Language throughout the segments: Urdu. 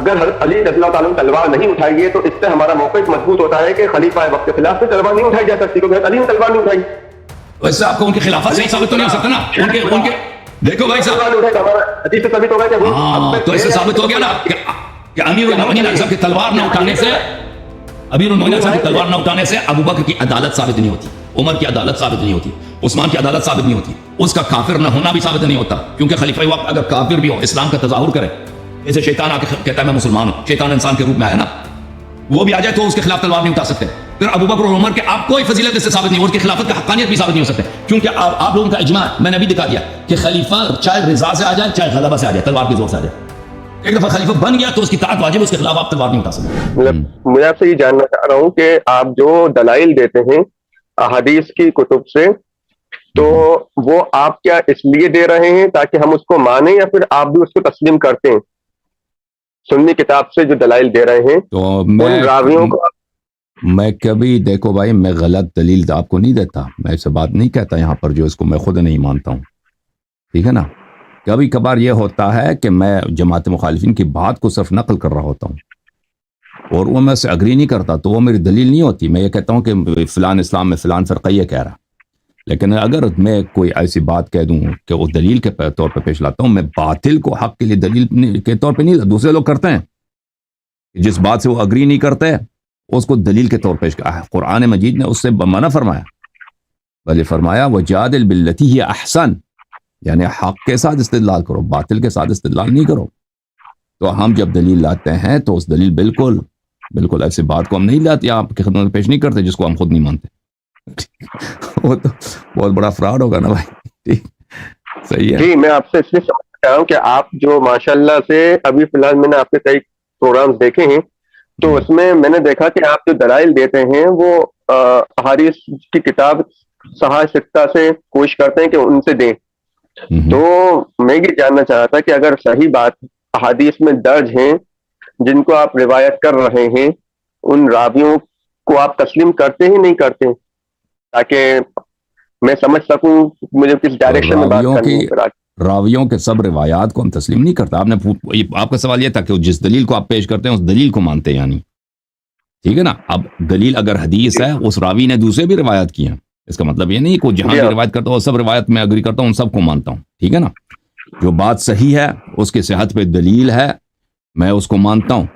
اگر حضرت علی رضی اللہ تعالیٰ تلوار نہیں اٹھائی ہے تو اس سے ہمارا موقف مضبوط ہوتا ہے کہ خلیفہ وقت کے خلاف سے تلوار نہیں اٹھائی جا سکتی، کیونکہ حضرت علی نے تلوار نہیں اٹھائی. ویسے آپ کو ان کے خلافت صحیح ثابت تو نہیں ہو سکتا نا. ان کے دیکھو بھائی صاحب، حدیث سے ثابت ہوگا کہ ہاں تو ایسے ثابت ہو گیا نا کہ امیر المومنین صاحب کی تلوار نہ اٹھانے سے، امیر المومنین صاحب کی تلوار نہ اٹھانے سے ابو بکر کی عدالت ثابت نہیں ہوتی، عمر کی عدالت ثابت نہیں ہوتی، عثمان کی عدالت ثابت نہیں ہوتی، اس کا کافر نہ ہونا بھی ثابت نہیں ہوتا. کیونکہ خلیفہ وقت اگر کافر بھی ہو، اسلام کا تظاہر کرے، جیسے شیطان آ کے کہتا ہے میں مسلمان ہوں، شیطان انسان کے روپ میں آیا نا، وہ بھی آ جائے تو اس کے خلاف تلوار نہیں اٹھا سکتے. پھر ابو بکر اور عمر کے آپ کوئی فضیلت اس سے ثابت نہیں، اور کی خلافت کا حقانیت بھی ثابت نہیں ہو سکتے. کیونکہ آپ لوگوں کا اجماع میں نے ابھی دکھا دیا کہ خلیفہ چاہے رضا سے آ جائے چاہے غلبہ سے آ جائے، تلوار کے زور سے آ جائے. ایک دفعہ خلیفہ بن گیا تو اس کی طاعت واجب، اس کے خلاف آپ تلوار نہیں اٹھا سکتے. میں آپ سے یہ جاننا چاہ رہا ہوں کہ آپ جو دلائل دیتے ہیں احادیث کی کتب سے، تو وہ آپ کیا اس لیے دے رہے ہیں تاکہ ہم اس کو مانیں، یا پھر آپ بھی اس کو تسلیم کرتے ہیں؟ سنی کتاب سے جو دلائل دے رہے ہیں تو ان راویوں کو میں کبھی، دیکھو بھائی، میں غلط دلیل آپ کو نہیں دیتا، میں ایسے بات نہیں کہتا یہاں پر جو اس کو میں خود نہیں مانتا ہوں، ٹھیک ہے نا. کبھی کبھار یہ ہوتا ہے کہ میں جماعت مخالفین کی بات کو صرف نقل کر رہا ہوتا ہوں اور وہ میں سے اگری نہیں کرتا، تو وہ میری دلیل نہیں ہوتی. میں یہ کہتا ہوں کہ فلان اسلام میں فلان فرقہ یہ کہہ رہا، لیکن اگر میں کوئی ایسی بات کہہ دوں کہ وہ دلیل کے طور پہ پیش لاتا ہوں، میں باطل کو حق کے لیے دلیل کے طور پہ نہیں، دوسرے لوگ کرتے ہیں جس بات سے وہ اگری نہیں کرتے اس کو دلیل کے طور پیش کیا. قرآن مجید نے اس سے منع فرمایا، بلکہ فرمایا وجادل باللتی ہی احسن، یعنی حق کے ساتھ استدلال کرو، باطل کے ساتھ استدلال نہیں کرو. تو ہم جب دلیل لاتے ہیں تو اس دلیل بالکل ایسی بات کو ہم نہیں لاتے، آپ کی خدمت میں پیش نہیں کرتے جس کو ہم خود نہیں مانتے. وہ تو بہت بڑا فراڈ ہوگا نا بھائی. صحیح ہے جی. میں آپ سے اس لیے سمجھ رہا ہوں کہ آپ جو ماشاءاللہ سے ابھی فی الحال میں نے آپ کے کئی پروگرامز دیکھے ہیں، تو اس میں نے دیکھا کہ آپ جو دلائل دیتے ہیں وہ احادیث کی کتاب صحاح ستہ سے کوشش کرتے ہیں کہ ان سے دیں. تو میں یہ جاننا چاہ رہا تھا کہ اگر صحیح بات احادیث میں درج ہیں جن کو آپ روایت کر رہے ہیں، ان راویوں کو آپ تسلیم کرتے ہی نہیں کرتے، تاکہ میں سمجھ سکوں مجھے کس ڈائریکشن میں بات کرنی ہے. راویوں کے سب روایات کو ہم تسلیم نہیں کرتا. آپ کا سوال یہ تھا کہ جس دلیل کو آپ پیش کرتے ہیں اس دلیل کو مانتے ہیں، یعنی ٹھیک ہے نا. اب دلیل اگر حدیث ہے، اس راوی نے دوسرے بھی روایت کی ہیں، اس کا مطلب یہ نہیں کہ جہاں بھی روایت کرتا ہوں سب روایت میں اگری کرتا ہوں، ان سب کو مانتا ہوں، ٹھیک ہے نا. جو بات صحیح ہے اس کے صحت پہ دلیل ہے، میں اس کو مانتا ہوں.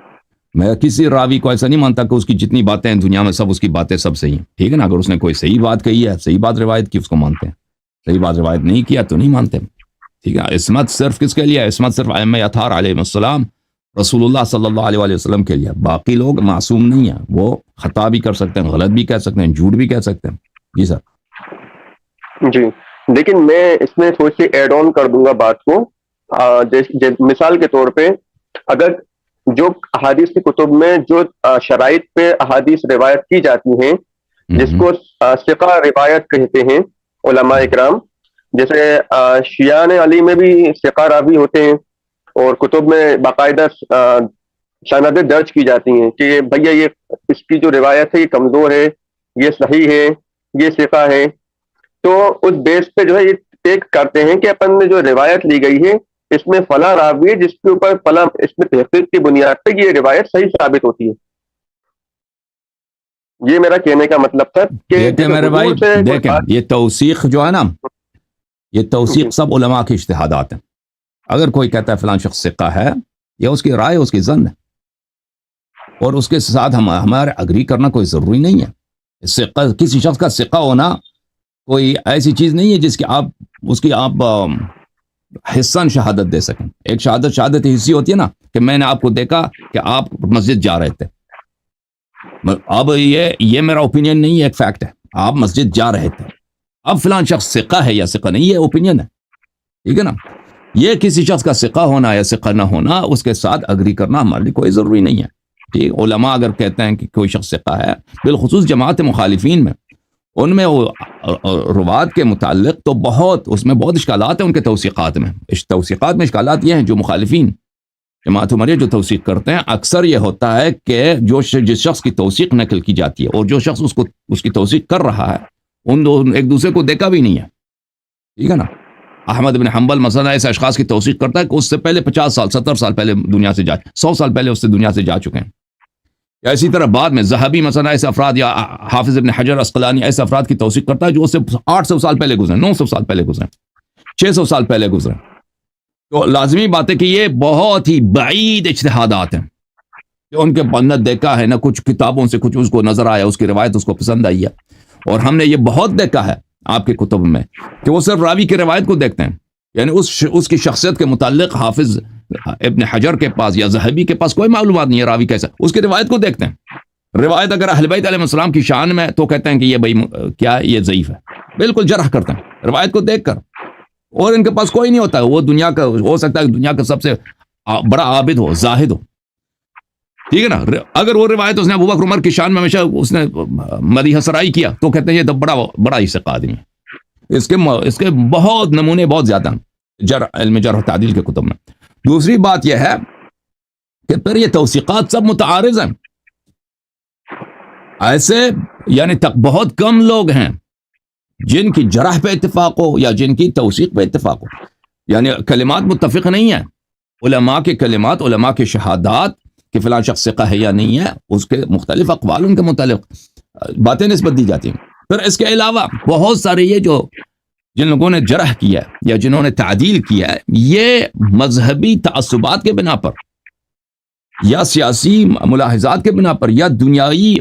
میں کسی راوی کو ایسا نہیں مانتا کہ اس کی جتنی باتیں ہیں دنیا میں سب اس کی باتیں سب صحیح ہیں، ٹھیک ہے نا. اگر اس نے کوئی صحیح بات کہی ہے، صحیح بات روایت کی، اس کو مانتے ہیں. صحیح بات روایت نہیں کیا تو نہیں مانتے، ٹھیک ہے. عصمت صرف کس کے لیے؟ عصمت صرف ائمہ اطہار علیہ السلام، رسول اللہ صلی اللہ علیہ وسلم کے لیے. باقی لوگ معصوم نہیں ہیں، وہ خطا بھی کر سکتے ہیں، غلط بھی کہہ سکتے ہیں، جھوٹ بھی کہہ سکتے ہیں. جی سر. جی. لیکن میں اس میں تھوڑی سی ایڈ آن کر دوں گا بات کو. مثال کے طور پہ اگر جو احادیث کی کتب میں جو شرائط پہ احادیث روایت کی جاتی ہیں، جس کو ثقہ روایت کہتے ہیں علماء اکرام، جیسے شیعان علی میں بھی ثقہ راوی ہوتے ہیں اور کتب میں باقاعدہ سندیں درج کی جاتی ہیں کہ بھیا یہ اس کی جو روایت ہے یہ کمزور ہے، یہ صحیح ہے، یہ ثقہ ہے. تو اس بیس پہ جو ہے یہ ٹیک کرتے ہیں کہ اپن نے جو روایت لی گئی ہے اس میں فلاں راوی ہے جس کے اوپر فلاں اس میں تحقیق کی بنیاد پہ یہ روایت صحیح ثابت ہوتی ہے. یہ میرا کہنے کا مطلب تھا کہ میرے بھائی دیکھیں، یہ توثیق جو ہے نا، یہ توثیق سب علماء کے اجتہادات ہیں. اگر کوئی کہتا ہے فلان شخص ثقہ ہے، یا اس کی رائے، اس کی ظن ہے، اور اس کے ساتھ ہمارے اگری کرنا کوئی ضروری نہیں ہے. ثقہ، کسی شخص کا ثقہ ہونا کوئی ایسی چیز نہیں ہے جس کی آپ اس کی آپ حصہ شہادت دے سکیں. ایک شہادت حصی ہوتی ہے نا، کہ میں نے آپ کو دیکھا کہ آپ مسجد جا رہے تھے. اب یہ میرا اوپینین نہیں ہے، ایک فیکٹ ہے. آپ مسجد جا رہے تھے، اب فلان شخص ثقہ ہے یا ثقہ نہیں، یہ اوپینین ہے، ٹھیک ہے نا. یہ کسی شخص کا ثقہ ہونا یا ثقہ نہ ہونا، اس کے ساتھ اگری کرنا ہمارے لیے کوئی ضروری نہیں ہے. ٹھیک. علماء اگر کہتے ہیں کہ کوئی شخص ثقہ ہے، بالخصوص جماعت مخالفین میں، ان میں روات کے متعلق تو اس میں بہت اشکالات ہیں. ان کے توثیقات میں اشکالات یہ ہیں، جو مخالفین جماعت عمریہ جو توثیق کرتے ہیں، اکثر یہ ہوتا ہے کہ جس شخص کی توثیق نقل کی جاتی ہے اور جو شخص اس کی توثیق کر رہا ہے، ان دو ایک دوسرے کو دیکھا بھی نہیں ہے، ٹھیک ہے نا. احمد بن حنبل مثلا ایسے اشخاص کی توثیق کرتا ہے کہ اس سے پہلے 50 سال 70 سال پہلے دنیا سے 100 سال پہلے اس سے دنیا سے جا چکے ہیں. یا اسی طرح بعد میں ذہبی مثلا ایسے افراد یا حافظ ابن حجر عسقلانی ایسے افراد کی توثیق کرتا ہے جو اس سے 800 سال پہلے گزرے, 900 سال پہلے گزرے, 600 سال پہلے گزرے. تو لازمی بات ہے کہ یہ بہت ہی بعید اجتہادات ہیں کہ ان کے نہ دیکھا ہے, نہ کچھ کتابوں سے کچھ اس کو نظر آیا, اس کی روایت اس کو پسند آئی ہے. اور ہم نے یہ بہت دیکھا ہے آپ کے کتب میں کہ وہ صرف راوی کی روایت کو دیکھتے ہیں, یعنی اس کی شخصیت کے متعلق حافظ ابن حجر کے پاس یا ذہبی کے پاس کوئی معلومات نہیں ہے راوی کیسا, اس کی روایت کو دیکھتے ہیں. روایت اگر اہل بیت علیہ السلام کی شان میں تو کہتے ہیں کہ یہ بھائی کیا یہ ضعیف ہے, بالکل جرح کرتے ہیں روایت کو دیکھ کر. اور ان کے پاس کوئی نہیں ہوتا, وہ دنیا کا ہو سکتا ہے دنیا کا سب سے بڑا عابد ہو, زاہد ہو, ٹھیک ہے نا. اگر وہ روایت اس نے ابوبکر عمر کی شان میں ہمیشہ اس نے مدیح سرائی کیا تو کہتے ہیں یہ تو بڑا ہی ثقہ آدمی ہے. اس کے بہت نمونے بہت زیادہ علم جرح و تعدیل کے کتب میں. دوسری بات یہ ہے کہ پھر یہ توثیقات سب متعارض ہیں. ایسے یعنی تک بہت کم لوگ ہیں جن کی جرح پہ اتفاق ہو یا جن کی توثیق پہ اتفاق ہو, یعنی کلمات متفق نہیں ہیں. علماء کے کلمات, علماء کے شہادات کہ فلاں شخص ثقہ ہے یا نہیں ہے, اس کے مختلف اقوال ان کے متعلق باتیں نسبت دی جاتی ہیں. پھر اس کے علاوہ بہت سارے یہ جو جن لوگوں نے جرح کیا ہے یا جنہوں نے تعدیل کیا ہے, یہ مذہبی تعصبات کے بنا پر یا سیاسی ملاحظات کے بنا پر یا دنیائی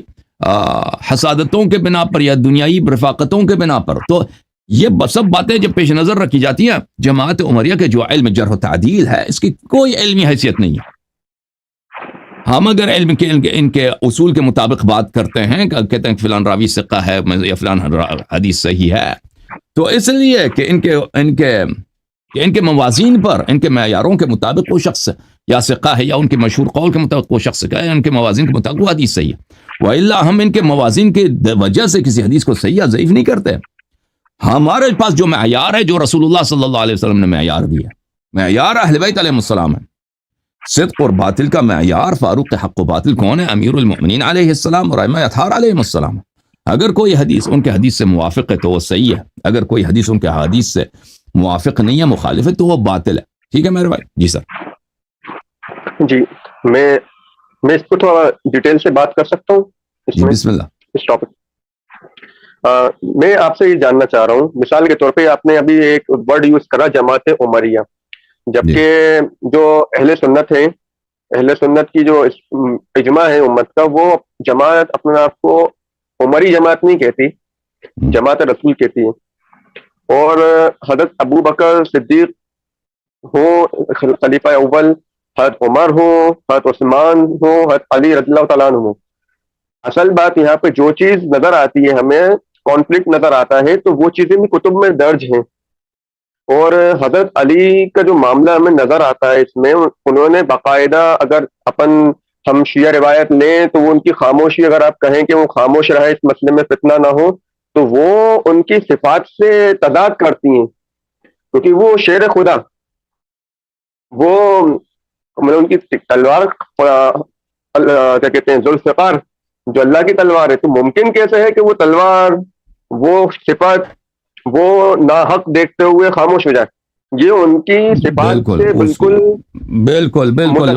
حسادتوں کے بنا پر یا دنیائی رفاقتوں کے بنا پر, تو یہ سب باتیں جب پیش نظر رکھی جاتی ہیں, جماعت عمریہ کے جو علم جرح و تعدیل ہے اس کی کوئی علمی حیثیت نہیں ہے. ہم اگر علم کے ان کے اصول کے مطابق بات کرتے ہیں, کہتے ہیں کہ فلان راوی ثقہ ہے یا فلان حدیث صحیح ہے, تو اس لیے کہ ان کے موازین پر, ان کے معیاروں کے مطابق وہ شخص یا ثقہ ہے, یا ان کے مشہور قول کے مطابق وہ شخص ثقہ ہے, ان کے موازین کے مطابق وہ حدیث صحیح ہے. وَإِلَّا ہم ان کے موازین کی وجہ سے کسی حدیث کو صحیح یا ضعیف نہیں کرتے. ہمارے پاس جو معیار ہے, جو رسول اللہ صلی اللہ علیہ وسلم نے معیار دیا, معیار اہل بیت علیہ السلام ہے. صدق اور باطل کا معیار فاروق حق و باطل کون ہے؟ امیر المؤمنین علیہ السلام اور ائمہ اطہار علیہ السلام. اگر کوئی حدیث ان کے حدیث سے موافق ہے تو وہ صحیح ہے, اگر کوئی حدیث ان کے حدیث سے موافق نہیں ہے, مخالف ہے, تو وہ باطل ہے. ٹھیک ہے میرے بھائی؟ جی سر. جی میں اس کو تھوڑا ڈیٹیل سے بات کر سکتا ہوں جی بسم اللہ. اس ٹاپک میں آپ سے یہ جاننا چاہ رہا ہوں, مثال کے طور پہ آپ نے ابھی ایک ورڈ یوز کرا جماعت عمریہ, جبکہ جو اہل سنت ہیں, اہل سنت کی جو اجماع ہے امت کا, وہ جماعت اپنے آپ کو عمری جماعت نہیں کہتی, جماعت رسول کہتی ہے. اور حضرت ابو بکر صدیق ہو, خلیفہ اول, حضرت عمر ہو, حضرت عثمان ہو, حضرت علی رضی اللہ تعالیٰ عنہ ہو, اصل بات یہاں پہ جو چیز نظر آتی ہے, ہمیں کانفلکٹ نظر آتا ہے, تو وہ چیزیں بھی کتب میں درج ہیں. اور حضرت علی کا جو معاملہ ہمیں نظر آتا ہے اس میں, انہوں نے باقاعدہ, اگر ہم شیعہ روایت لیں تو وہ ان کی خاموشی, اگر آپ کہیں کہ وہ خاموش رہے اس مسئلے میں فتنہ نہ ہو, تو وہ ان کی صفات سے تضاد کرتی ہیں, کیونکہ وہ شیر خدا, وہ ان کی تلوار کیا کہتے ہیں, ذوالفقار, جو اللہ کی تلوار ہے, تو ممکن کیسے ہے کہ وہ تلوار, وہ صفات, وہ ناحق دیکھتے ہوئے خاموش ہو جائے؟ یہ ان کی صفات سے بالکل.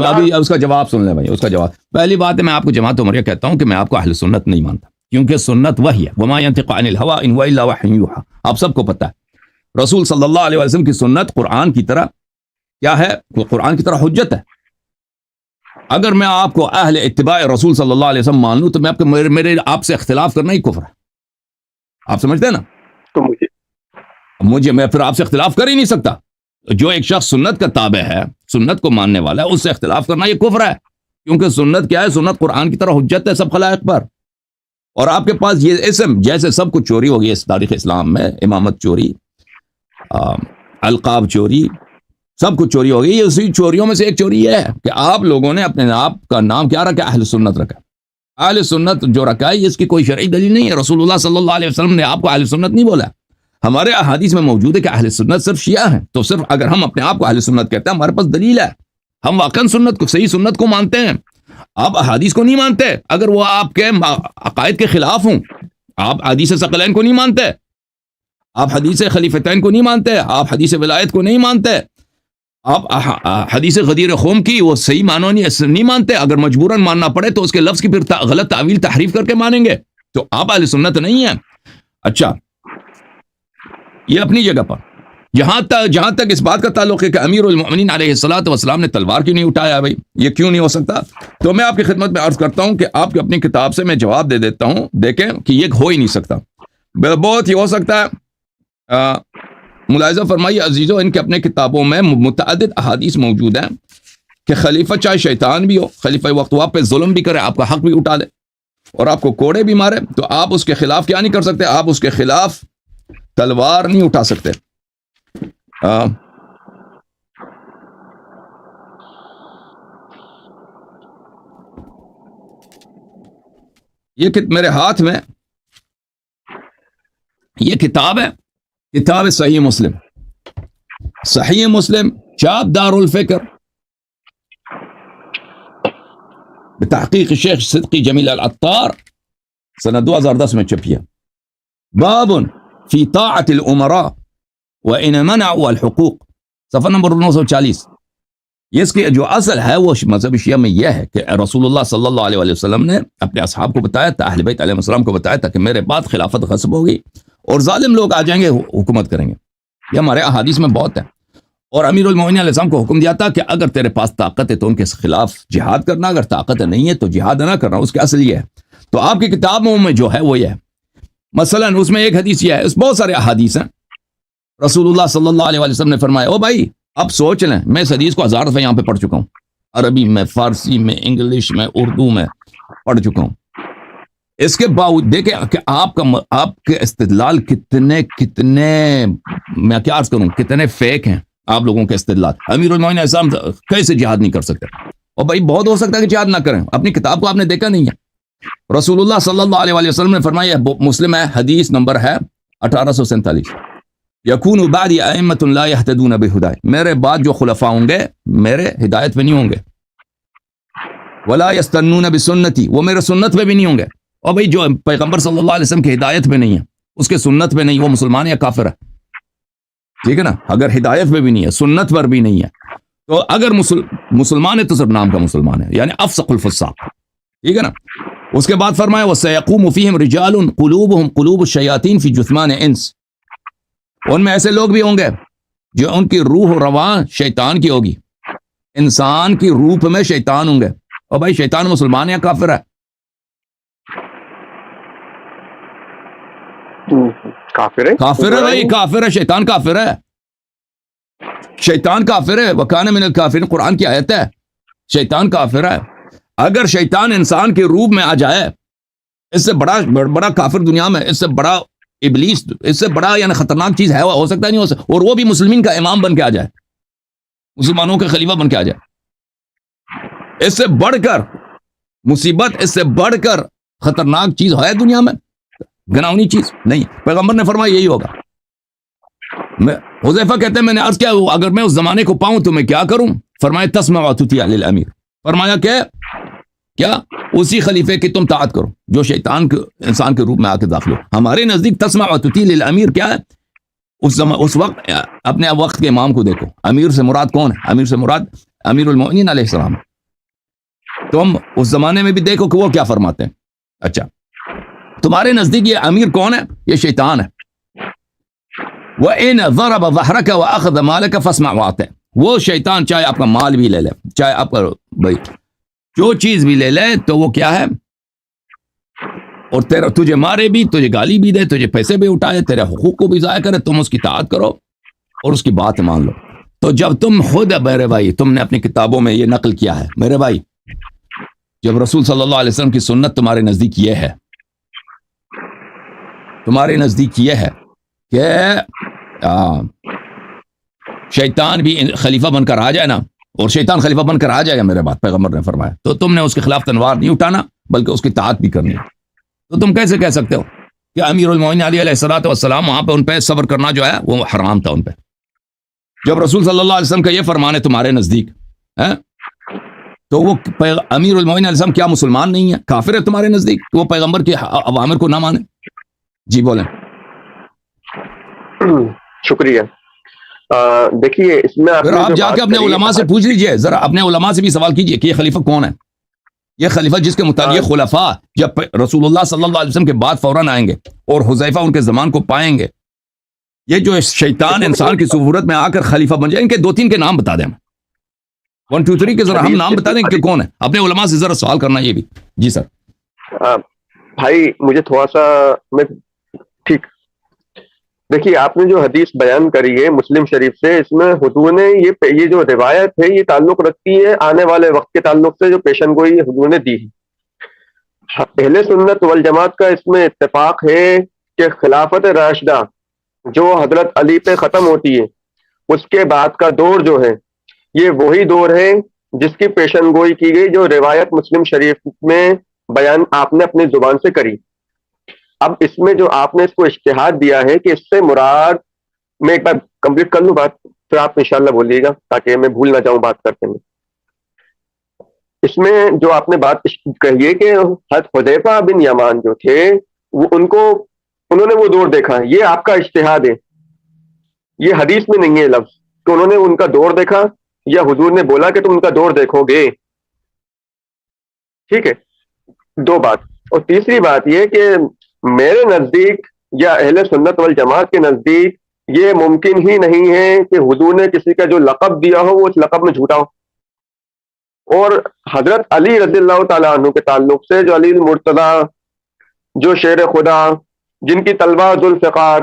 ابھی اس کا جواب سن لیں بھائی, اس کا جواب. پہلی بات ہے, میں آپ کو جماعت عمریہ کہتا ہوں کہ میں آپ کو اہل سنت نہیں مانتا, کیونکہ سنت وحی ہے. وما ينطق عن الهوى ان هو الا وحی یوحى. آپ سب کو پتہ ہے رسول صلی اللہ علیہ وسلم کی سنت قرآن کی طرح کیا ہے, قرآن کی طرح حجت ہے. اگر میں آپ کو اہل اتباع رسول صلی اللہ علیہ وسلم مان لوں تو میں میرے آپ سے اختلاف کرنا ہی کفر ہے. آپ سمجھتے ہیں نا؟ تو میں پھر آپ سے اختلاف کر ہی نہیں سکتا. جو ایک شخص سنت کا تابع ہے, سنت کو ماننے والا ہے, اس سے اختلاف کرنا یہ کفر ہے, کیونکہ سنت کیا ہے؟ سنت قرآن کی طرح حجت ہے سب خلائق پر. اور آپ کے پاس یہ اسم, جیسے سب کچھ چوری ہو گئی اس تاریخ اسلام میں, امامت چوری, القاب چوری, سب کچھ چوری ہو گئی. یہ اسی چوریوں میں سے ایک چوری یہ ہے کہ آپ لوگوں نے اپنے آپ کا نام کیا رکھا؟ اہل سنت رکھا. اہل سنت جو رکھا ہے اس کی کوئی شرعی دلیل نہیں ہے. رسول اللہ صلی اللہ علیہ وسلم نے آپ کو اہل سنت نہیں بولا. ہمارے احادیث میں موجود ہے کہ اہل سنت صرف شیعہ ہیں. تو صرف اگر ہم اپنے آپ کو اہل سنت کہتے ہیں, ہمارے پاس دلیل ہے, ہم واقعا سنت کو, صحیح سنت کو مانتے ہیں. آپ احادیث کو نہیں مانتے, اگر وہ آپ کے عقائد کے خلاف ہوں. آپ حدیث ثقلین کو نہیں مانتے, آپ حدیث خلیفتین کو نہیں مانتے، آپ حدیث ولایت کو نہیں مانتے، آپ حدیث غدیر خم کی وہ صحیح معنوں نہیں مانتے، اگر مجبوراً ماننا پڑے تو اس کے لفظ کی پھر غلط تعویل تحریف کر کے مانیں گے، تو آپ اہل سنت نہیں ہیں۔ اچھا، یہ اپنی جگہ پر جہاں تک اس بات کا تعلق ہے کہ امیر المؤمنین علیہ الصلوۃ والسلام نے تلوار کیوں نہیں اٹھایا، بھائی یہ کیوں نہیں ہو سکتا؟ تو میں آپ کی خدمت میں عرض کرتا ہوں کہ آپ کی اپنی کتاب سے میں جواب دے دیتا ہوں، دیکھیں کہ یہ ہو ہی نہیں سکتا، بہت ہی ہو سکتا ہے۔ ملاحظہ فرمائیے عزیزو، ان کے اپنے کتابوں میں متعدد احادیث موجود ہیں کہ خلیفہ چاہے شیطان بھی ہو، خلیفہ وقت آپ پہ ظلم بھی کرے، آپ کا حق بھی اٹھا لے اور آپ کو کوڑے بھی مارے، تو آپ اس کے خلاف کیا نہیں کر سکتے؟ آپ اس کے خلاف تلوار نہیں اٹھا سکتے۔ یہ میرے ہاتھ میں یہ کتاب ہے، کتاب صحیح مسلم، صحیح مسلم چاپ دار الفکر بتحقیق شیخ صدقی جمیل العطار، سنہ 2010 میں چھپی ہے۔ باب فی طاعت الامراء وان منعوا الحقوق، صفحہ نمبر 940۔ اس کی جو اصل ہے وہ مذہب شیعہ میں یہ ہے کہ رسول اللہ صلی اللہ علیہ وسلم نے اپنے اصحاب کو بتایا تھا، اہل بیت علیہ السلام کو بتایا تھا کہ میرے بعد خلافت غصب ہوگی اور ظالم لوگ آ جائیں گے، حکومت کریں گے، یہ ہمارے احادیث میں بہت ہے۔ اور امیر المومنین علیہ السلام کو حکم دیا تھا کہ اگر تیرے پاس طاقت ہے تو ان کے خلاف جہاد کرنا، اگر طاقت نہیں ہے تو جہاد نہ کرنا، اس کے اصل یہ ہے۔ تو آپ کی کتابوں میں جو ہے وہ یہ ہے، مثلا اس میں ایک حدیث یہ ہے، اس بہت سارے احادیث ہیں، رسول اللہ صلی اللہ علیہ وسلم نے فرمایا، او بھائی اب سوچ لیں، میں اس حدیث کو 1000 دفعہ یہاں پہ پڑھ چکا ہوں، عربی میں، فارسی میں، انگلش میں، اردو میں پڑھ چکا ہوں، اس کے باوجود دیکھیں کہ آپ کے استدلال کتنے میں کیا عرض کروں، کتنے فیک ہیں آپ لوگوں کے استدلال۔ امیر المومنین علیہ السلام کیسے جہاد نہیں کر سکتے؟ اور بھائی بہت ہو سکتا ہے کہ جہاد نہ کریں، اپنی کتاب کو آپ نے دیکھا نہیں ہے۔ رسول اللہ صلی اللہ علیہ وسلم نے فرمایا، مسلم ہے، حدیث نمبر ہے 1847، یکون بعدی ائمۃ لا یہتدون بہدای، میرے بعد جو خلفاء ہوں گے میرے ہدایت پہ نہیں ہوں گے، ولا یستنون بسنتی، وہ میرے سنت پہ بھی نہیں ہوں گے۔ اور بھائی جو پیغمبر صلی اللہ علیہ وسلم کی ہدایت پہ نہیں ہے، اس کے سنت پہ نہیں، وہ مسلمان یا کافر ہے، ٹھیک ہے نا؟ اگر ہدایت پہ بھی نہیں ہے، سنت پر بھی نہیں ہے، تو اگر مسلمان ہے تو صرف نام کا مسلمان ہے، یعنی افسق الفساق، ٹھیک ہے نا؟ اس کے بعد فرمایا، وَسَيَقُومُ فِيهِمْ رِجَالٌ قُلُوبُهُمْ قُلُوبُ الشَّيَاطِينِ فِي جُثْمَانِ إِنْسٍ، ان میں ایسے لوگ بھی ہوں گے جو ان کی روح و رواں شیطان کی ہوگی، انسان کی روح میں شیطان ہوں گے۔ اور بھائی شیطان مسلمان یا کافر ہے؟ کافر ہے، کافر ہے بھائی، کافر ہے، شیطان کافر ہے، شیطان کافر ہے، وَكَانَ مِنَ الْكَافِرِينَ، قرآن کی آیت ہے، شیطان کافر ہے۔ اگر شیطان انسان کے روح میں آ جائے، اس سے بڑا کافر دنیا میں، اس سے بڑا ابلیس، اس سے بڑا یعنی خطرناک چیز ہے، ہو سکتا نہیں ہو سکتا، اور وہ بھی مسلمین کا امام بن کے آ جائے، مسلمانوں کے خلیفہ بن کے آ جائے، اس سے بڑھ کر مصیبت، اس سے بڑھ کر خطرناک چیز ہے دنیا میں، گناؤنی چیز نہیں۔ پیغمبر نے فرمایا یہی ہوگا۔ حذیفہ کہتے ہیں میں نے عرض کیا، اگر میں اس زمانے کو پاؤں تو میں کیا کروں؟ فرمایا تسمع وتطیع للامیر، فرمایا کہ کیا اسی خلیفے کی تم طاعت کرو جو شیطان کے انسان کے روپ میں آ کے داخل ہو۔ ہمارے نزدیک تسمع وتطیع للامیر کیا ہے؟ اس وقت اپنے وقت کے امام کو دیکھو، امیر سے مراد کون ہے؟ امیر سے مراد امیر المؤمنین علیہ السلام۔ تم اس زمانے میں بھی دیکھو کہ وہ کیا فرماتے ہیں۔ اچھا، تمہارے نزدیک یہ امیر کون ہے؟ یہ شیطان ہے۔ وَإِنْ ضَرَبَ ظَهْرَكَ وَأَخَذَ مَالَكَ فَاسْمَعْ وَأَطِعْ، وہ شیطان چاہے آپ کا مال بھی لے لے، چاہے آپ کا بھائی جو چیز بھی لے لے، تو وہ کیا ہے؟ اور تجھے مارے بھی، تجھے گالی بھی دے، تجھے پیسے بھی اٹھائے، تیرے حقوق کو بھی ضائع کرے، تم اس کی اطاعت کرو اور اس کی بات مان لو۔ تو جب تم خود میرے بھائی، تم نے اپنی کتابوں میں یہ نقل کیا ہے میرے بھائی، جب رسول صلی اللہ علیہ وسلم کی سنت تمہارے نزدیک یہ ہے، تمہارے نزدیک یہ ہے کہ شیطان بھی خلیفہ بن کر آ جائے نا، اور شیطان خلیفہ بن کر آ جائے گا میرے بعد، پیغمبر نے فرمایا، تو تم نے اس کے خلاف تلوار نہیں اٹھانا بلکہ اس کی اطاعت بھی کرنی ہے۔ تو تم کیسے کہہ سکتے ہو کہ امیر المومنین علیہ الصلوۃ والسلام وہاں پہ ان پہ صبر کرنا جو ہے وہ حرام تھا ان پہ، جب رسول صلی اللہ علیہ وسلم کا یہ فرمان ہے تمہارے نزدیک ہے، تو وہ امیر المومنین علیہ السلام کیا مسلمان نہیں ہے، کافر ہے تمہارے نزدیک؟ وہ پیغمبر کے اوامر کو نہ مانے؟ جی بولیں۔ شکریہ. دیکھیے اس میں پھر آپ جا کے اپنے علماء سے پوچھ لیجئے, ذرا اپنے علماء سے بھی سوال کیجئے کہ یہ خلیفہ کون ہے, یہ خلیفہ جس کے متعلق یہ خلفاء جب رسول اللہ صلی اللہ علیہ وسلم کے بعد فوراً آئیں گے اور حذیفہ ان کے زمان کو پائیں گے, یہ جو شیطان انسان کی صورت میں آ کر خلیفہ بن جائے, ان کے 2-3 کے نام بتا دیں, 1 2 3 کے ذرا ہم نام بتا دیں کہ کون ہے, اپنے علماء سے ذرا سوال کرنا یہ بھی. جی سر. بھائی مجھے تھوڑا سا میں ٹھیک, دیکھیے آپ نے جو حدیث بیان کری ہے مسلم شریف سے, اس میں حضور نے یہ جو روایت ہے یہ تعلق رکھتی ہے آنے والے وقت کے تعلق سے جو پیشن گوئی حضور نے دی ہے. اہل سنت والجماعت کا اس میں اتفاق ہے کہ خلافت راشدہ جو حضرت علی پہ ختم ہوتی ہے, اس کے بعد کا دور جو ہے یہ وہی دور ہے جس کی پیشن گوئی کی گئی جو روایت مسلم شریف میں بیان آپ نے اپنی زبان سے کری. اب اس میں جو آپ نے اس کو اجتہاد دیا ہے کہ اس سے مراد, میں ایک بار کمپلیٹ کر لوں بات, پھر آپ انشاءاللہ بولیے گا تاکہ میں بھول نہ جاؤں بات کرتے میں. اس میں جو آپ نے بات کہی ہے کہ حضرت حذیفہ بن یمان جو تھے وہ انہوں نے وہ دور دیکھا, یہ آپ کا اجتہاد ہے, یہ حدیث میں نہیں ہے لفظ کہ انہوں نے ان کا دور دیکھا یا حضور نے بولا کہ تم ان کا دور دیکھو گے. ٹھیک ہے, 2 بات. اور تیسری بات یہ کہ میرے نزدیک یا اہل سنت والجماعت کے نزدیک یہ ممکن ہی نہیں ہے کہ حضور نے کسی کا جو لقب دیا ہو وہ اس لقب میں جھوٹا ہو. اور حضرت علی رضی اللہ تعالیٰ عنہ کے تعلق سے جو علی المرتضیٰ, جو شیر خدا, جن کی طلبہ ذوالفقار,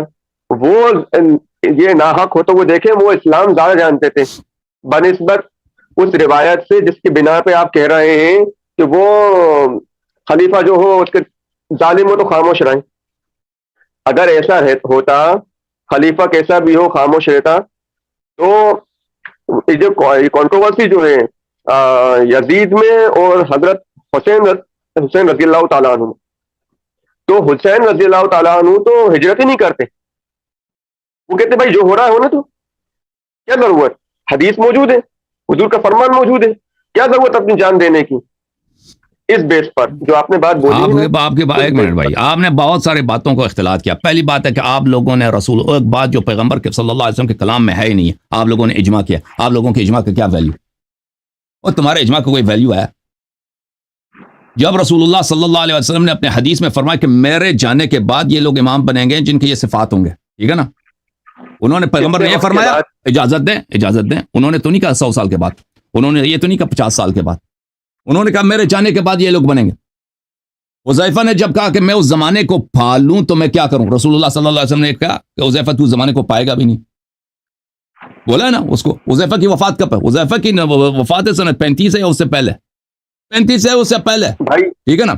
وہ یہ ناحق ہو تو وہ دیکھیں وہ اسلام زیادہ جانتے تھے بنسبت اس روایت سے جس کی بنا پہ آپ کہہ رہے ہیں کہ وہ خلیفہ جو ہو اس کے ظالم ہو تو خاموش رہیں. اگر ایسا ہوتا, خلیفہ کیسا بھی ہو خاموش رہتا, تو جو کنٹروورسی جو ہے یزید میں اور حضرت حسین رضی اللہ تعالیٰ عنہ, تو حسین رضی اللہ تعالیٰ عنہ تو ہجرت ہی نہیں کرتے. وہ کہتے بھائی جو ہو رہا ہے ہونا, تو کیا ضرورت, حدیث موجود ہے, حضور کا فرمان موجود ہے, کیا ضرورت اپنی جان دینے کی. اس بیس پر جو آپ نے بات بولی, آپ کے ایک منٹ بھائی, آپ نے بہت سارے باتوں کو اختلاط کیا. پہلی بات ہے کہ آپ لوگوں نے رسول, ایک بات جو پیغمبر کے صلی اللہ علیہ وسلم کے کلام میں ہے ہی نہیں ہے, آپ لوگوں نے اجماع کیا. آپ لوگوں کے اجماع کا کیا ویلیو, اور تمہارے اجماع کا کوئی ویلیو ہے؟ جب رسول اللہ صلی اللہ علیہ وسلم نے اپنے حدیث میں فرمایا کہ میرے جانے کے بعد یہ لوگ امام بنیں گے جن کے یہ صفات ہوں گے, ٹھیک ہے نا, انہوں نے پیغمبر نے یہ فرمایا, اجازت دیں, انہوں نے تو نہیں کہا 100 سال کے بعد, انہوں نے یہ تو نہیں کہا 50 سال کے بعد, انہوں نے کہا میرے جانے کے بعد یہ لوگ بنیں گے. حذیفہ نے جب کہا کہ میں اس زمانے کو پالوں تو میں کیا کروں, رسول اللہ صلی اللہ علیہ وسلم نے کہا کہ حذیفہ تو زمانے کو پائے گا بھی نہیں, بولا ہے نا اس کو. حذیفہ کی وفات کب ہے؟ حذیفہ کی وفات سنت 35 ہے یا اس سے پہلے, 35 ہے اس سے پہلے, ٹھیک ہے نا.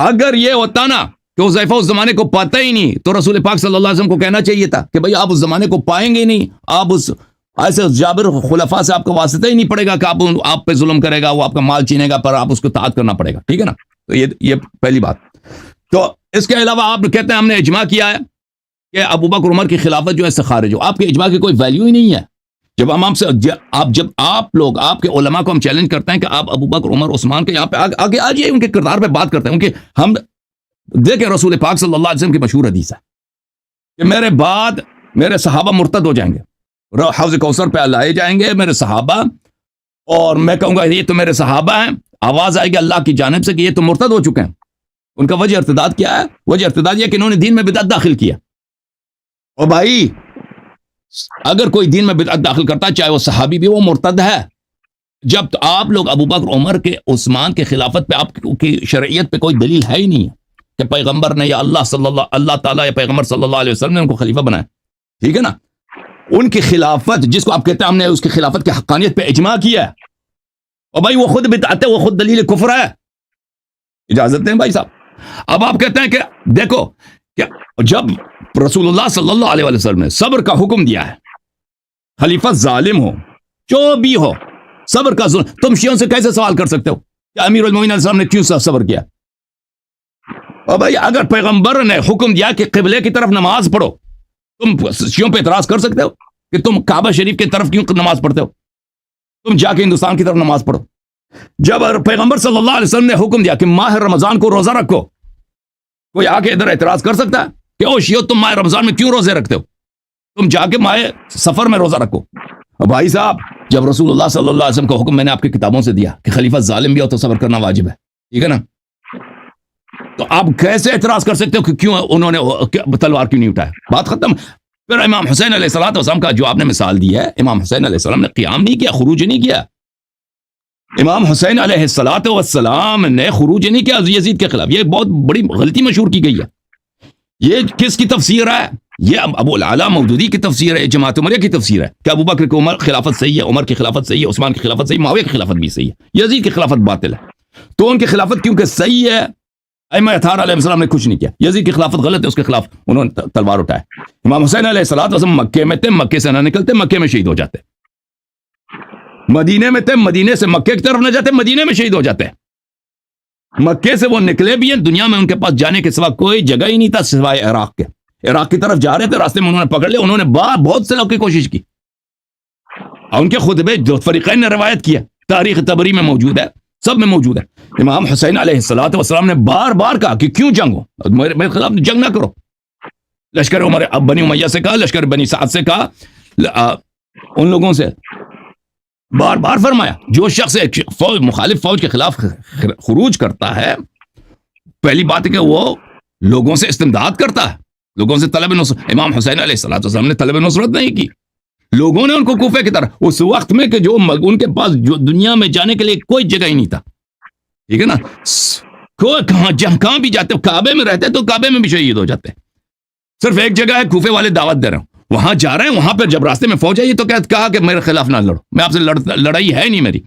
اگر یہ ہوتا نا کہ حذیفہ اس زمانے کو پاتا ہی نہیں تو رسول پاک صلی اللہ علیہ وسلم کو کہنا چاہیے تھا کہ بھئی آپ اس زمانے کو پائیں گے نہیں, آپ اس ایسے جابر خلفاء سے آپ کا واسطہ ہی نہیں پڑے گا کہ آپ پہ ظلم کرے گا, وہ آپ کا مال چھینے گا, پر آپ اس کو اطاعت کرنا پڑے گا, ٹھیک ہے نا. تو یہ پہلی بات. تو اس کے علاوہ آپ کہتے ہیں ہم نے اجماع کیا ہے کہ ابو بکر عمر کی خلافت جو ہے اس سے خارج ہو. آپ کے اجماع کی کوئی ویلیو ہی نہیں ہے. جب ہم آپ لوگ, آپ کے علماء کو ہم چیلنج کرتے ہیں کہ آپ ابو بکر عمر عثمان کے یہاں پہ آگے آ جائیے, ان کے کردار پہ بات کرتے ہیں, ان کے ہم دیکھیں رسول پاک صلی اللہ علیہ وسلم کی مشہور حدیث ہے کہ میرے بعد میرے صحابہ مرتد ہو جائیں گے, حوض کوثر پہ لائے جائیں گے میرے صحابہ, اور میں کہوں گا یہ تو میرے صحابہ ہیں, آواز آئے گی اللہ کی جانب سے کہ یہ تو مرتد ہو چکے ہیں. ان کا وجہ ارتداد کیا ہے؟ وجہ ارتداد یہ کہ انہوں نے دین میں بدعت داخل کیا. اور بھائی اگر کوئی دین میں بدعت داخل کرتا ہے چاہے وہ صحابی بھی, وہ مرتد ہے. جب تو آپ لوگ ابو بکر عمر کے عثمان کے خلافت پہ آپ کی شرعیت پہ کوئی دلیل ہے ہی نہیں ہے کہ پیغمبر نے یا اللہ تعالیٰ یا پیغمبر صلی اللہ علیہ وسلم نے ان کو خلیفہ بنایا, ٹھیک ہے نا. ان کی خلافت جس کو آپ کہتے ہیں ہم نے اس کی خلافت کی حقانیت پہ اجماع کیا ہے, اور بھائی وہ خود بدعت ہے, وہ خود دلیل کفر ہے. اجازت دیں بھائی صاحب. اب آپ کہتے ہیں کہ دیکھو کہ جب رسول اللہ صلی اللہ علیہ وسلم نے صبر کا حکم دیا ہے, خلیفہ ظالم ہو جو بھی ہو, صبر کا ظلم, تم شیعوں سے کیسے سوال کر سکتے ہو کہ امیر المومنین علیہ السلام نے کیوں صبر کیا؟ اور بھائی اگر پیغمبر نے حکم دیا کہ قبلے کی طرف نماز پڑھو, تم شیعوں پہ اعتراض کر سکتے ہو کہ تم کعبہ شریف کی طرف کیوں نماز پڑھتے ہو, تم جا کے ہندوستان کی طرف نماز پڑھو. جب پیغمبر صلی اللہ علیہ وسلم نے حکم دیا کہ ماہ رمضان کو روزہ رکھو, کوئی آ کے ادھر اعتراض کر سکتا ہے کہ او شیعو تم ماہ رمضان میں کیوں روزے رکھتے ہو؟ تم جا کے مائے سفر میں روزہ رکھو. بھائی صاحب جب رسول اللہ صلی اللہ علیہ وسلم کا حکم میں نے آپ کی کتابوں سے دیا کہ خلیفہ ظالم بھی ہو تو صبر کرنا واجب ہے, ٹھیک ہے نا, تو آپ کیسے اعتراض کر سکتے ہو کہ کیوں انہوں نے تلوار کیوں نہیں اٹھایا؟ بات ختم. پھر امام حسین علیہ السلام کا جو آپ نے مثال دی ہے, امام حسین علیہ السلام نے قیام نہیں کیا, خروج نہیں کیا. امام حسین علیہ السلام نے خروج نہیں کیا یزید کے خلاف. یہ بہت بڑی غلطی مشہور کی گئی ہے. یہ کس کی تفسیر ہے؟ یہ ابو العلا مودودی کی تفسیر ہے, جماعت عمریہ کی تفسیر ہے کہ ابو بکر کی خلافت صحیح ہے, عمر کی خلافت صحیح ہے, عثمان کی خلافت صحیح, معاویہ کی خلافت بھی صحیح ہے, یزید کی خلافت باطل ہے. تو ان کی خلافت کیونکہ صحیح ہے, ائمہ اطہار علیہ السلام نے کچھ نہیں کیا. یزید کی خلافت غلط ہے, اس کے خلاف انہوں نے تلوار اٹھایا. امام حسین علیہ السلام مکے میں تھے, مکے سے نہ نکلتے, مکے میں شہید ہو جاتے. مدینے میں تھے, مدینے سے مکے کی طرف نہ جاتے, مدینے میں شہید ہو جاتے. مکے سے وہ نکلے بھی ہیں, دنیا میں ان کے پاس جانے کے سوا کوئی جگہ ہی نہیں تھا سوائے عراق کے. عراق کی طرف جا رہے تھے, راستے میں انہوں نے پکڑ لیا, انہوں نے بہت سے لوگ کی کوشش کی, اور ان کے خطبے جو فریقین نے روایت کیا, تاریخ طبری میں موجود ہے, سب میں موجود ہے. امام حسین علیہ السلام نے بار بار کہا کہ کیوں جنگ ہو, میرے خلاف جنگ نہ کرو. لشکر عمر بنی امیہ سے کہا, لشکر بنی سعد سے کہا, ان لوگوں سے بار بار فرمایا. جو شخص ایک مخالف فوج کے خلاف خروج کرتا ہے, پہلی بات ہے کہ وہ لوگوں سے استمداد کرتا ہے, لوگوں سے طلب نصرت. امام حسین علیہ السلام نے طلب نصرت نہیں کی, لوگوں نے ان کو کوفے کی طرح, اس وقت میں کہ جو ان کے پاس جو دنیا میں جانے کے لیے کوئی جگہ ہی نہیں تھا, ٹھیک ہے نا, کہاں بھی جاتے, کعبے میں رہتے تو کعبے میں بھی شہید ہو جاتے. صرف ایک جگہ ہے, کوفے والے دعوت دے رہے ہیں, وہاں جا رہے ہیں, وہاں پہ جب راستے میں فوج آئی تو کہا کہ میرے خلاف نہ لڑو, میں آپ سے لڑائی ہے نہیں میری,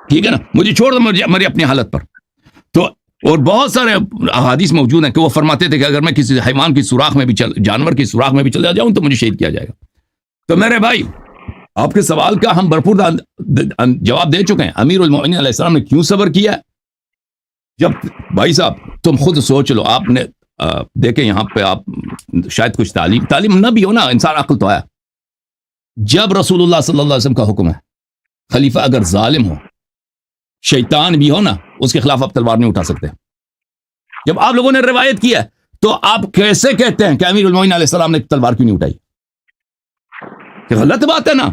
ٹھیک ہے نا, مجھے چھوڑ دو میری اپنی حالت پر. تو اور بہت سارے احادیث موجود ہیں کہ وہ فرماتے تھے کہ اگر میں کسی حیوان کی سوراخ میں بھی جانور کی سوراخ میں بھی چلا جاؤں تو مجھے شہید کیا جائے گا. تو میرے بھائی آپ کے سوال کا ہم بھرپور جواب دے چکے ہیں. امیر المومنین علیہ السلام نے کیوں صبر کیا؟ جب بھائی صاحب تم خود سوچ لو, آپ نے دیکھیں یہاں پہ آپ شاید کچھ تعلیم نہ بھی ہو نا, انسان عقل تو آیا. جب رسول اللہ صلی اللہ علیہ وسلم کا حکم ہے, خلیفہ اگر ظالم ہو, شیطان بھی ہو نا, اس کے خلاف آپ تلوار نہیں اٹھا سکتے. جب آپ لوگوں نے روایت کیا تو آپ کیسے کہتے ہیں کہ امیر المومنین علیہ السلام نے تلوار کیوں نہیں اٹھائی؟ کہ غلط بات ہے نا.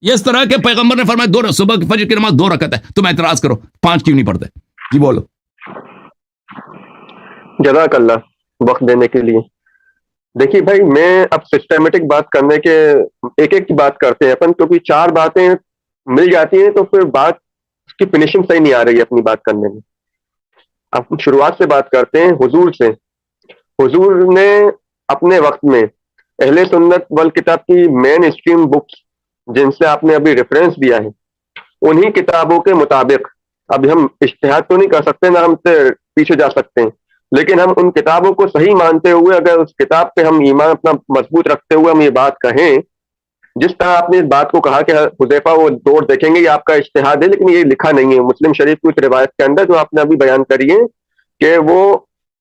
یہ اس طرح کے پیغمبر نے فرمایا صبح کی فجر کی نماز 2 رکعت ہے, تم اعتراض کرو 5 کیوں نہیں پڑھتے؟ جی بولو. جزاک اللہ وقت دینے کے لیے. دیکھیے بھائی, میں اب سسٹمیٹک بات کرنے کے ایک کی بات کرتے ہیں اپن, کیونکہ 4 باتیں مل جاتی ہیں تو پھر بات اس کی فنیشنگ صحیح نہیں آ رہی ہے اپنی بات کرنے میں. اب شروعات سے بات کرتے ہیں حضور سے. حضور نے اپنے وقت میں اہل سنت والکتاب کی مین اسٹریم بکس جن سے آپ نے ابھی ریفرنس دیا ہے, انہی کتابوں کے مطابق, اب ہم اجتہاد تو نہیں کر سکتے, نہ ہم سے پیچھے جا سکتے ہیں, لیکن ہم ان کتابوں کو صحیح مانتے ہوئے, اگر اس کتاب پہ ہم ایمان اپنا مضبوط رکھتے ہوئے ہم یہ بات کہیں, جس طرح آپ نے اس بات کو کہا کہ حذیفہ وہ دوڑ دیکھیں گے, یہ آپ کا اجتہاد ہے لیکن یہ لکھا نہیں ہے مسلم شریف کی اس روایت کے اندر جو آپ نے ابھی بیان کری ہے کہ وہ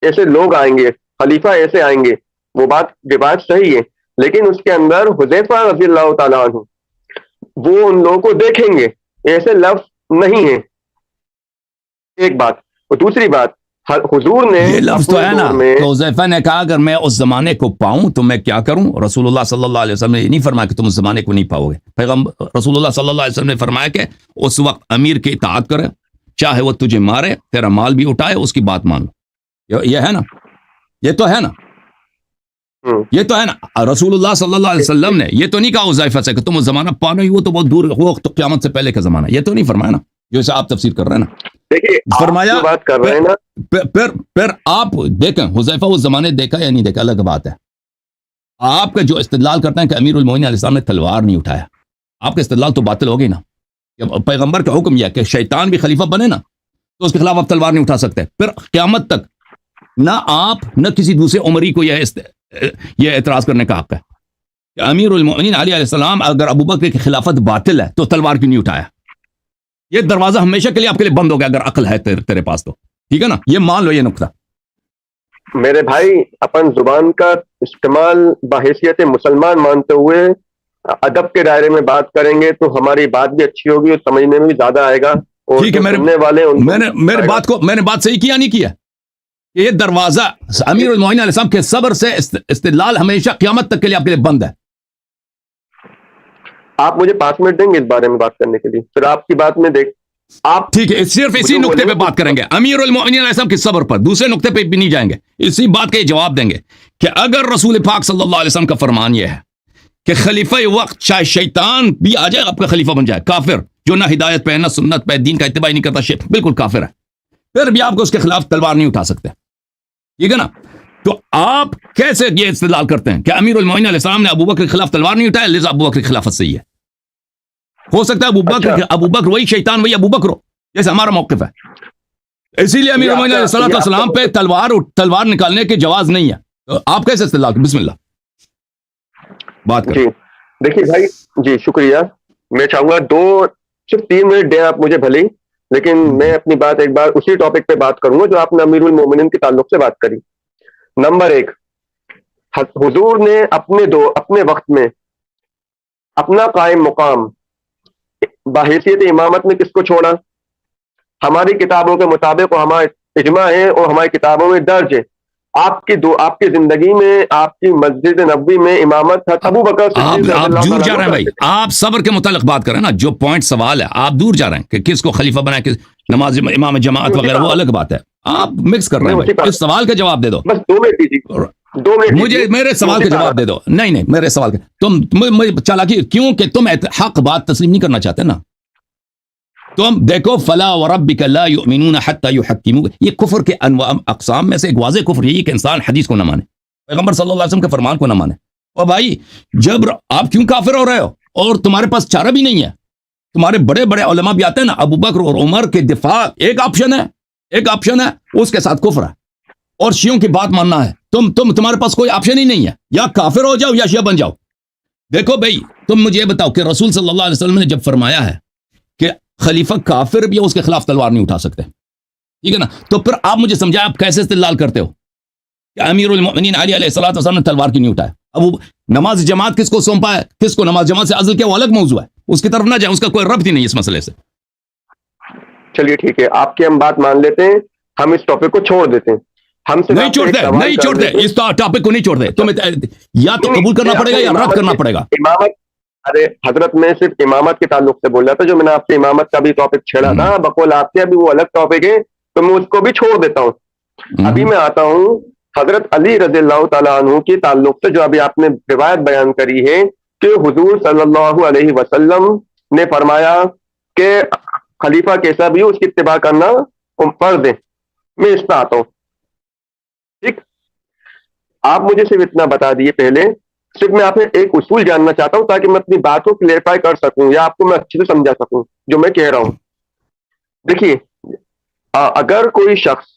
ایسے لوگ آئیں گے, خلیفہ ایسے آئیں گے, وہ بات روایت صحیح ہے, لیکن اس کے اندر حذیفہ رضی اللہ تعالیٰ عنہ وہ ان لوگوں کو دیکھیں گے, ایسے لفظ نہیں ہے. ایک بات. اور دوسری بات, حضور نے یہ لفظ تو ہے نا کہ حذیفہ نے کہا اگر میں اس زمانے کو پاؤں تو میں کیا کروں. رسول اللہ صلی اللہ علیہ وسلم نے یہ نہیں فرمایا کہ تم اس زمانے کو نہیں پاؤ گے. پیغمبر رسول اللہ صلی اللہ علیہ وسلم نے فرمایا کہ اس وقت امیر کی اطاعت کرے, چاہے وہ تجھے مارے, تیرا مال بھی اٹھائے, اس کی بات مان لو. یہ ہے نا, یہ تو ہے نا, یہ تو ہے نا. رسول اللہ صلی اللہ علیہ وسلم نے یہ تو نہیں کہا حذیفہ سے کہ تم اس زمانہ پانا ہی, وہ تو بہت دور, وہ تو قیامت سے پہلے کا زمانہ, یہ تو نہیں فرمایا نا جو اسے آپ تفسیر کر رہے ہیں نا. دیکھیے فرمایا بات کر رہے ہیں نا, پھر آپ دیکھیں حذیفہ اس زمانے دیکھا یا نہیں دیکھا الگ بات ہے. آپ کا جو استدلال کرتے ہیں کہ امیر المومنین علیہ السلام نے تلوار نہیں اٹھایا, آپ کا استدلال تو باطل ہو گئی نا. جب پیغمبر کا حکم یہ کہ شیطان بھی خلیفہ بنے نا تو اس کے خلاف آپ تلوار نہیں اٹھا سکتے. پھر قیامت تک نہ آپ نہ کسی دوسرے عمری کو یہ اعتراض کرنے کا حق ہے کہ امیر المومنین علیہ السلام اگر ابو بکر کی خلافت باطل ہے تو تلوار کیوں نہیں اٹھایا. یہ دروازہ ہمیشہ کے لیے آپ کے لیے بند ہو گیا اگر عقل ہے تیرے پاس تو, ٹھیک ہے نا, یہ مان لو یہ نقطہ. میرے بھائی اپن زبان کا استعمال بحیثیت مسلمان مانتے ہوئے ادب کے دائرے میں بات کریں گے تو ہماری بات بھی اچھی ہوگی اور سمجھنے میں بھی زیادہ آئے گا. اور ٹھیک ہے, سننے والے میں نے بات صحیح کیا نہیں کیا, کہ یہ دروازہ امیر المومنین علیہ السلام کے صبر سے استدلال ہمیشہ قیامت تک کے لیے آپ کے لیے بند ہے. آپ مجھے 5 منٹ دیں گے اس بارے میں بات کرنے کے لیے؟ پھر آپ کی بات میں دیکھ آپ ٹھیک ہے, صرف اسی نقطے پہ بات کریں گے, امیر المومنین علیہ السلام کے صبر پر, دوسرے نقطے پہ بھی نہیں جائیں گے. اسی بات کا یہ جواب دیں گے کہ اگر رسول پاک صلی اللہ علیہ وسلم کا فرمان یہ ہے کہ خلیفہ وقت چاہے شیطان بھی آ جائے آپ کا خلیفہ بن جائے, کافر جو نہ ہدایت پہ نہ سنت پہ دین کا اتباع نہیں کرتا, بالکل کافر ہے, پھر بھی آپ کو اس کے خلاف تلوار نہیں اٹھا سکتے. ٹھیک ہے نا؟ تو آپ کیسے یہ استدلال کرتے ہیں کہ امیر المومنین علیہ السلام نے ابو بکر کے خلاف تلوار نہیں اٹھایا لہذا ابو بکر کی خلافت صحیح ہے؟ ہو سکتا ہے ابو بکر وہی شیطان وہی ابو بکر ہو, جیسے ہمارا موقف ہے. اسی لیے امیر المومنین علیہ السلام پہ تلوار نکالنے کے جواز نہیں ہے. تو آپ کیسے استدلال؟ بسم اللہ بات کریں. جی دیکھیے بھائی, جی شکریہ. میں چاہوں گا صرف 3 منٹ دیں آپ مجھے بھلے ہی, لیکن میں اپنی بات ایک بار اسی ٹاپک پہ بات کروں گا جو آپ نے امیر المومنین کے تعلق سے بات کری. نمبر 1, حضور نے اپنے وقت میں اپنا قائم مقام بحیثیت امامت میں کس کو چھوڑا؟ ہماری کتابوں کے مطابق ہمارا اجماع ہے اور ہماری کتابوں میں درج ہے آپ کی زندگی میں آپ کی مسجد نبوی میں امامت ابو بکر صدیق آپ دور جا رہے ہیں بھائی, آپ صبر کے متعلق بات کریں نا, جو پوائنٹ سوال ہے آپ دور جا رہے ہیں کہ کس کو خلیفہ بنائے, کس نماز امام جماعت وغیرہ, وہ الگ بات ہے. آپ مکس کر رہے ہیں بھائی. اس سوال کا جواب دے دو بس 2 منٹ دیجیے, 2 منٹ مجھے میرے سوال کا جواب دے دو. نہیں میرے سوال کا تم چالاکی کیوں کہ تم حق بات تسلیم نہیں کرنا چاہتے نا. تم دیکھو فلا وربک لا یؤمنون حتی یحکموک, یہ کفر کے انواع اقسام میں سے ایک واضح کفر یہی کہ انسان حدیث کو نہ مانے, پیغمبر صلی اللہ علیہ وسلم کے فرمان کو نہ مانے. اور بھائی جب آپ کیوں کافر ہو رہے ہو اور تمہارے پاس چارہ بھی نہیں ہے, تمہارے بڑے بڑے علماء بھی آتے ہیں نا, ابو بکر اور عمر کے دفاع ایک آپشن ہے اس کے ساتھ کفر ہے, اور شیعوں کی بات ماننا ہے. تمہارے پاس کوئی آپشن ہی نہیں ہے, یا کافر ہو جاؤ یا شیعہ بن جاؤ. دیکھو بھائی تم مجھے بتاؤ کہ رسول صلی اللہ علیہ وسلم نے جب فرمایا ہے کہ خلیفہ کافر بھی اس کے خلاف تلوار نہیں اٹھا سکتے, ٹھیک ہے نا, تو پھر آپ مجھے سمجھائیں آپ کیسے استدلال کرتے ہو کہ امیر المؤمنین علی علیہ السلام نے تلوار کیوں نہیں اٹھایا؟ اب نماز جماعت کس کو سونپا ہے, کس کو نماز جماعت سے عزل کیا, وہ الگ موضوع ہے, اس کی طرف نہ جائیں, اس کا کوئی ربط ہی نہیں اس مسئلے سے. چلیے ٹھیک ہے, آپ کی ہم بات مان لیتے ہیں, ہم اس ٹاپک کو چھوڑ دیتے ہیں. ہم سے نہیں چھوڑتے اس ٹاپک کو نہیں چھوڑتے, تمہیں یا تو قبول کرنا پڑے گا یا رد کرنا پڑے گا. ارے حضرت میں صرف امامت کے تعلق سے بول رہا تھا, جو میں نے آپ سے امامت کا بھی ٹاپک چھیڑا تھا بقول آپ کے, ابھی وہ الگ ٹاپک ہے تو میں اس کو بھی چھوڑ دیتا ہوں. ابھی میں آتا ہوں حضرت علی رضی اللہ تعالیٰ عنہ کے تعلق سے, جو ابھی آپ نے روایت بیان کری ہے کہ حضور صلی اللہ علیہ وسلم نے فرمایا کہ خلیفہ کیسا بھی ہو اس کی اتباع کرنا فرض ہے. میں اس پہ آتا ہوں. ٹھیک, آپ مجھے صرف اتنا بتا دیے پہلے, صرف میں آپ سے ایک اصول جاننا چاہتا ہوں تاکہ میں اپنی بات کو کلیئرفائی کر سکوں یا آپ کو میں اچھے سے سمجھا سکوں جو میں کہہ رہا ہوں. دیکھیے اگر کوئی شخص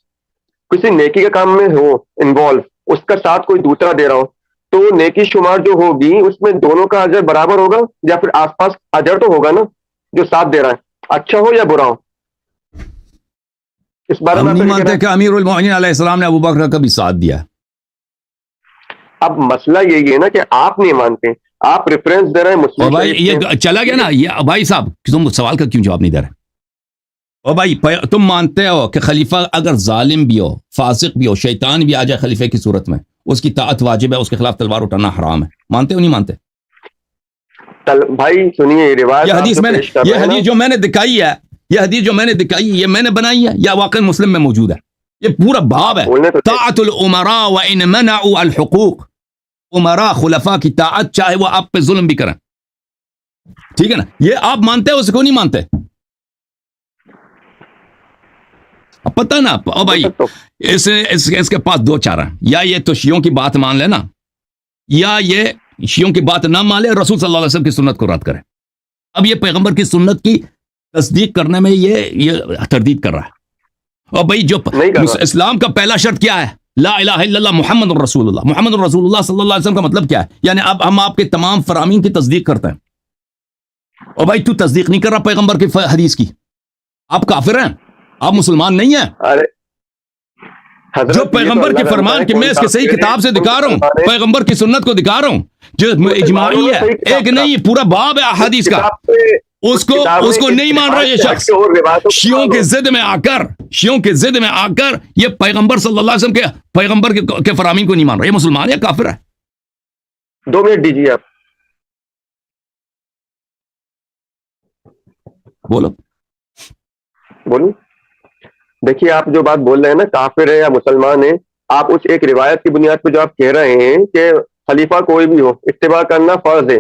کسی نیکی کے کام میں ہو انوالو, اس کا ساتھ کوئی دوسرا دے رہا ہو, تو نیکی شمار جو ہوگی اس میں دونوں کا اجر برابر ہوگا, یا پھر آس پاس اجر تو ہوگا نا جو ساتھ دے رہا ہے, اچھا ہو یا برا ہو. اس بارے میں نہیں مانتے کہ امیر المومنین علیہ السلام نے ابو بکر کا بھی ساتھ دیا. اب مسئلہ یہی ہے نا کہ آپ نہیں مانتے, آپ ریفرنس دے رہے ہیں مسلم. بھائی یہ چلا گیا نا, یہ بھائی صاحب تم سوال کا کیوں جواب نہیں دے رہے؟ او بھائی تم مانتے ہو کہ خلیفہ اگر ظالم بھی ہو, فاسق بھی ہو, شیطان بھی آ جائے خلیفہ کی صورت میں, اس کی طاعت واجب ہے, اس کے خلاف تلوار اٹھانا حرام ہے, مانتے ہو نہیں مانتے؟ بھائی سنیے روایت, یہ حدیث جو میں نے دکھائی ہے, یہ حدیث جو میں نے دکھائی یہ میں نے بنائی ہے یا واقعی مسلم میں موجود ہے؟ یہ پورا باب ہے, طاعت الامراء وان منعوا الحقوق, امراء خلفاء کی طاعت چاہے وہ آپ پہ ظلم بھی کریں, ٹھیک ہے نا. یہ آپ مانتے ہو, اس کو نہیں مانتے؟ اب پتہ نا او بھائی اس کے پاس 2 چارہ, یا یہ تو شیعوں کی بات مان لینا, یا یہ شیعوں کی بات نہ مان لے, رسول صلی اللہ علیہ وسلم کی سنت کو رد کرے. اب یہ پیغمبر کی سنت کی تصدیق کرنے میں یہ تردید کر رہا ہے. اور بھائی جو اسلام کا پہلا شرط کیا ہے, لا الہ الا اللہ محمد الرسول اللہ, محمد الرسول اللہ صلی اللہ علیہ وسلم کا مطلب کیا ہے؟ یعنی اب ہم آپ کے تمام فرامین کی تصدیق کرتے ہیں. اور بھائی تو تصدیق نہیں کر رہا پیغمبر کی حدیث کی, آپ کافر ہیں, آپ مسلمان نہیں ہیں. جو پیغمبر کے فرمان کہ میں اس کے صحیح کتاب سے دکھا رہا ہوں, پیغمبر کی سنت کو دکھا رہا ہوں, جو اجماعی ہے, ایک نہیں پورا باب ہے احادیث کا. اس کو نہیں مان رہا یہ شخص. شیعوں کے ضد میں آ کر یہ پیغمبر صلی اللہ علیہ وسلم کے پیغمبر کے فرامین کو نہیں مان رہا. یہ مسلمان ہے کافر ہے؟ 2 منٹ دیجیے آپ. بولو. دیکھیے آپ جو بات بول رہے ہیں نا کافر ہے یا مسلمان ہے، آپ اس ایک روایت کی بنیاد پہ جو آپ کہہ رہے ہیں کہ خلیفہ کوئی بھی ہو اتباع کرنا فرض ہے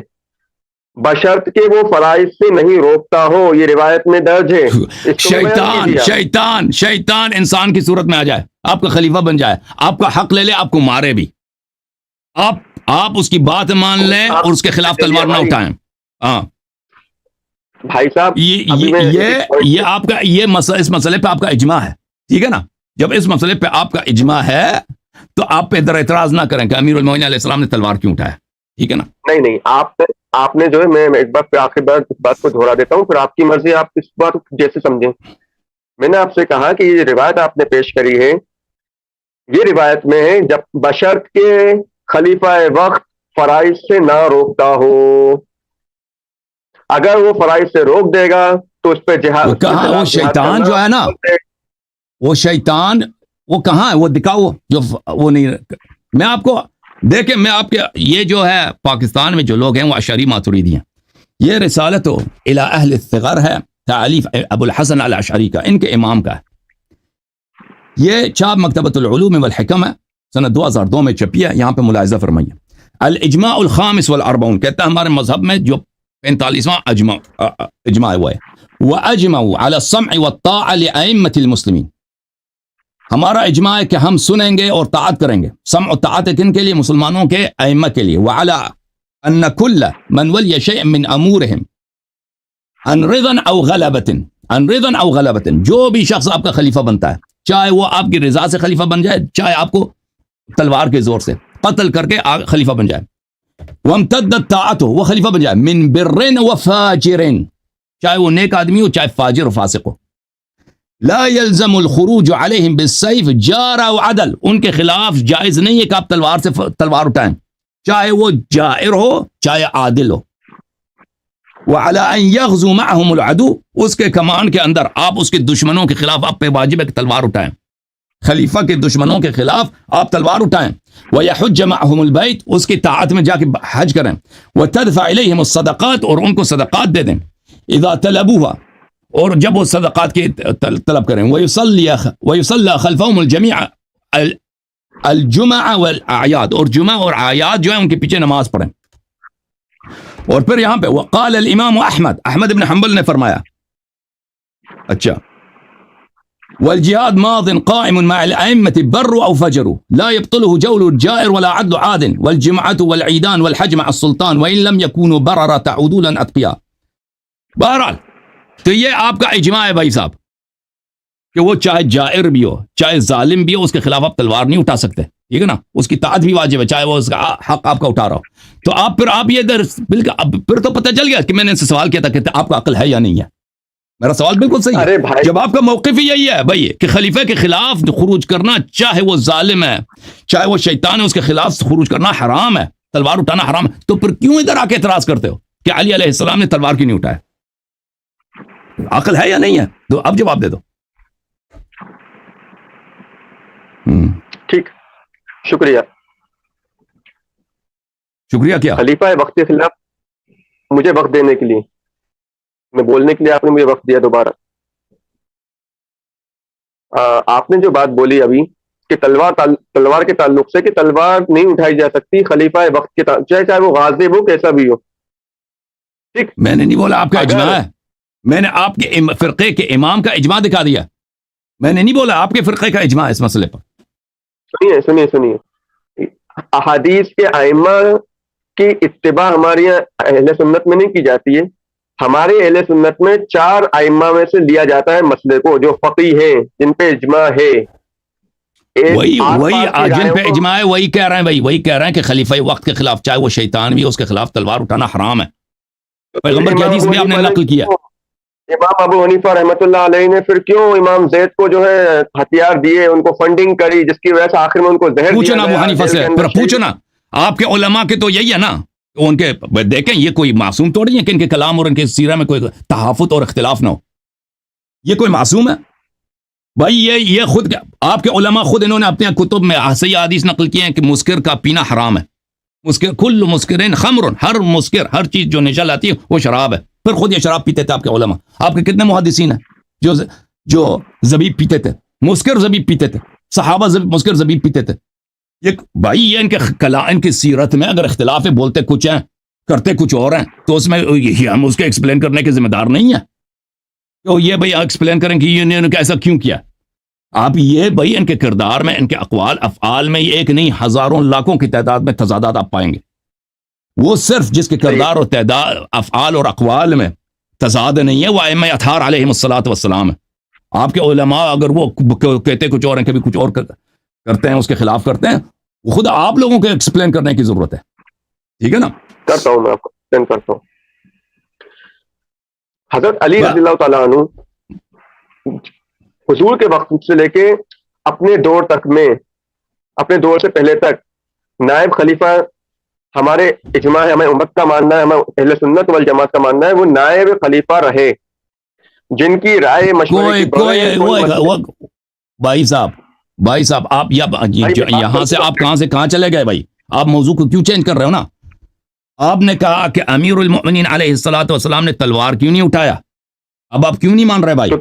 بشرط کہ وہ فرائض سے نہیں روکتا ہو. یہ روایت میں درج ہے. شیطان انسان کی صورت میں آ جائے، آپ کا خلیفہ بن جائے، آپ کا حق لے لے، آپ کو مارے بھی، آپ اس کی بات مان لیں اور اس کے خلاف تلوار نہ اٹھائیں. ہاں بھائی صاحب، یہ آپ کا اس مسئلے پہ آپ کا اجماع ہے، ٹھیک ہے نا؟ جب اس مسئلے پہ آپ کا اجماع ہے تو آپ پہ اعتراض نہ کریں کہ امیر المومنین علیہ السلام نے تلوار کیوں اٹھایا، ٹھیک ہے نا؟ نہیں آپ نے جو ہے، میں ایک بار آخر بار اس بات کو دہرا دیتا ہوں، پھر آپ کی مرضی، آپ اس بات کو جیسے سمجھیں. میں نے آپ سے کہا کہ یہ روایت آپ نے پیش کری ہے، یہ روایت میں ہے جب بشرط کے خلیفہ وقت فرائض سے نہ روکتا ہو. اگر وہ فرائض سے روک دے گا تو اس پہ جہاد. کہاں وہ شیطان جو ہے نا، وہ شیطان وہ کہاں ہے؟ وہ دکھاؤ جو وہ نہیں. میں آپ کو دیکھیں، میں آپ کے یہ جو ہے پاکستان میں جو لوگ ہیں وہ اشعری ماتریدی ہیں. یہ رسالت الی اہل الثغر ہے، تعلیف ابو الحسن الاشعری کا، ان کے امام کا ہے. یہ چھاپ مکتبۃ العلوم والحکم ہے، سنہ 2002 میں چھپی ہے. یہاں پہ ملاحظہ فرمائیے. الاجماع الخامس والاربعون کہتا ہے ہمارے مذہب میں جو 45واں اجماع ہوا ہے. وَأَجْمَعُوا عَلَى السَّمْعِ وَالطَّاعَةِ لِأَئِمَّةِ الْمُسْلِمِينَ، ہمارا اجماع ہے کہ ہم سنیں گے اور طاعت کریں گے. سمع و طاعت کن کے لیے؟ مسلمانوں کے ائمہ کے لیے. وَعَلَى أَنَّ كُلَّ مَنْ وَلِيَ شَيْءً مِّنْ أَمُورِهِمْ عَنْ رِضًا أَوْ غَلَبَةٍ، جو بھی شخص آپ کا خلیفہ بنتا ہے، چاہے وہ آپ کی رضا سے خلیفہ بن جائے، چاہے آپ کو تلوار کے زور سے قتل کر کے خلیفہ بن جائے. وَامْتَدَّتْ طَاعَتُهُ، وہ خلیفہ بن جائے. مِن بِرٍّ وَفَاجِرٍ، چاہے وہ نیک آدمی ہو چاہے فاجر و فاسق ہو. لا يلزم الخروج عليهم بالسيف جار و عدل، ان کے خلاف جائز نہیں ہے کہ آپ تلوار اٹھائیں، چاہے وہ جائر ہو چاہے عادل ہو. وعلى ان يغزو معهم العدو، اس کے کمان کے اندر آپ اس کے دشمنوں کے خلاف آپ پہ واجب ہے کہ تلوار اٹھائیں. خلیفہ کے دشمنوں کے خلاف آپ تلوار اٹھائیں. ويحج معهم البيت، اس کی طاعت میں جا کے حج کریں. وتدفع اليهم الصدقات، اور ان کو صدقات دے دیں. اذا طلبوها، اور جب وہ صدقات کی طلب کریں. وَيُصَلَّى خَلْفَهُمُ الْجَمِيعَ الْجُمَعَ وَالْأَعْيَادِ، اور جمعہ اور اعیاد جو ہیں ان کے پیچھے نماز پڑھیں. اور پھر یہاں پہ وقال الامام احمد بن حنبل نے فرمایا، اچھا، والجهاد ماض قائم مع الأئمة بر أو فجر لا يبطله جول الجائر ولا عدل عاد والجمعة والعيدان والحج مع السلطان وإن لم يكونوا بررا تعودون أتقياء. بہرحال تو یہ آپ کا اجماع ہے بھائی صاحب کہ وہ چاہے جائر بھی ہو چاہے ظالم بھی ہو، اس کے خلاف آپ تلوار نہیں اٹھا سکتے، ٹھیک ہے نا؟ اس کی طاعت بھی واجب ہے چاہے وہ اس کا حق آپ کا اٹھا رہا ہو. تو آپ یہ بالکل اب پھر تو پتہ چل گیا کہ میں نے ان سے سوال کیا تھا کہ آپ کو عقل ہے یا نہیں ہے. میرا سوال بالکل صحیح ہے. جب آپ کا موقف ہی یہی ہے بھائی کہ خلیفہ کے خلاف خروج کرنا، چاہے وہ ظالم ہے چاہے وہ شیطان ہے، اس کے خلاف خروج کرنا حرام ہے، تلوار اٹھانا حرام ہے، تو پھر کیوں ادھر آ کے اعتراض کرتے ہو کہ علی علیہ السلام نے تلوار کیوں نہیں اٹھایا؟ عقل ہے یا نہیں ہے؟ تو اب جواب دے دو. ٹھیک، شکریہ. شکریہ کیا؟ خلیفہ وقت کے خلاف مجھے وقت دینے کے لیے، میں بولنے کے لیے آپ نے مجھے وقت دیا دوبارہ. آپ نے جو بات بولی ابھی کہ تلوار کے تعلق سے کہ تلوار نہیں اٹھائی جا سکتی خلیفہ وقت کے چاہے وہ غازب ہو کیسا بھی ہو. ٹھیک، میں نے نہیں بولا آپ کا اجماع ہے، میں نے آپ کے فرقے کے امام کا اجماع دکھا دیا. میں نے نہیں بولا آپ کے فرقے کا اجماع اس مسئلے پر. سنیے احادیث کے ائمہ کی اتباع ہماری اہل سنت میں نہیں کی جاتی ہے. ہمارے اہل سنت میں 4 ائمہ میں سے لیا جاتا ہے مسئلے کو، جو فقیہ ہیں جن پہ اجماع ہے. وہی جن پہ اجماع ہے وہی کہہ رہے ہیں بھائی، وہی کہہ رہے ہیں کہ خلیفہ وقت کے خلاف چاہے وہ شیطان بھی، اس کے خلاف تلوار اٹھانا حرام ہے. پیغمبر کی حدیث بھی آپ نے نقل کیا. امام ابو حنیفہ رحمۃ اللہ علیہ نے پھر کیوں امام زید کو جو ہے ہتھیار دیے، ان کو فنڈنگ کری، جس کی وجہ سے آخر میں ان کو زہر پوچھو نا ابو حنیفہ سے، پھر پوچھو نا آپ کے علماء کے تو یہی ہے نا، تو ان کے دیکھیں یہ کوئی معصوم توڑی ہے کہ ان کے کلام اور ان کے سیرہ میں کوئی تحافظ اور اختلاف نہ ہو. یہ کوئی معصوم ہے بھائی؟ یہ خود آپ کے علماء خود انہوں نے اپنے کتب میں صحیح حدیث نقل کیے ہیں کہ مسکر کا پینا حرام ہے. مسکر کل مسکرین خمر، ہر مسکر، ہر چیز جو نشہ لاتی ہے وہ شراب ہے. پھر خود یہ شراب پیتے تھے آپ کے علماء. آپ کے کتنے محدثین ہیں جو زبیب پیتے تھے، مسکر زبیب پیتے تھے، صحابہ مسکر زبیب پیتے تھے. یہ بھائی یہ ان کی سیرت میں اگر اختلاف ہے، بولتے کچھ ہیں کرتے کچھ اور ہیں، تو اس میں ہم اس کے ایکسپلین کرنے کے ذمہ دار نہیں ہیں. تو یہ بھائی ایکسپلین کریں کہ یہ ایسا کیوں کیا. آپ یہ بھائی ان کے کردار میں، ان کے اقوال افعال میں یہ ایک نہیں ہزاروں لاکھوں کی تعداد میں تضادات آپ پائیں گے. وہ صرف جس کے کردار اور تعداد افعال اور اقوال میں تضاد نہیں ہے وہ ائمہ اطہار علیہم الصلوۃ والسلام ہے. آپ کے علماء اگر وہ کہتے کچھ اور ہیں، کبھی کچھ اور کرتے ہیں، اس کے خلاف کرتے ہیں، وہ خود آپ لوگوں کو ایکسپلین کرنے کی ضرورت ہے. ٹھیک ہے نا؟ کرتا ہوں میں آپ کو ایکسپلین کرتا ہوں. حضرت علی رضی اللہ تعالیٰ عنہ حضور کے وقت سے لے کے اپنے دور تک میں، اپنے دور سے پہلے تک نائب خلیفہ، ہمارے اجماع ہے، ہمیں امت کا ماننا ہے، ہمیں اہل سنت والجماعت کا ماننا ہے، وہ نائب خلیفہ رہے جن کی رائے مشورے بھائی صاحب آپ یہاں سے آپ کہاں چلے گئے بھائی؟ آپ موضوع کو کیوں چینج کر رہے ہو نا؟ آپ نے کہا کہ امیر المؤمنین علیہ الصلوۃ والسلام نے تلوار کیوں نہیں اٹھایا. اب آپ کیوں نہیں مان رہے بھائی؟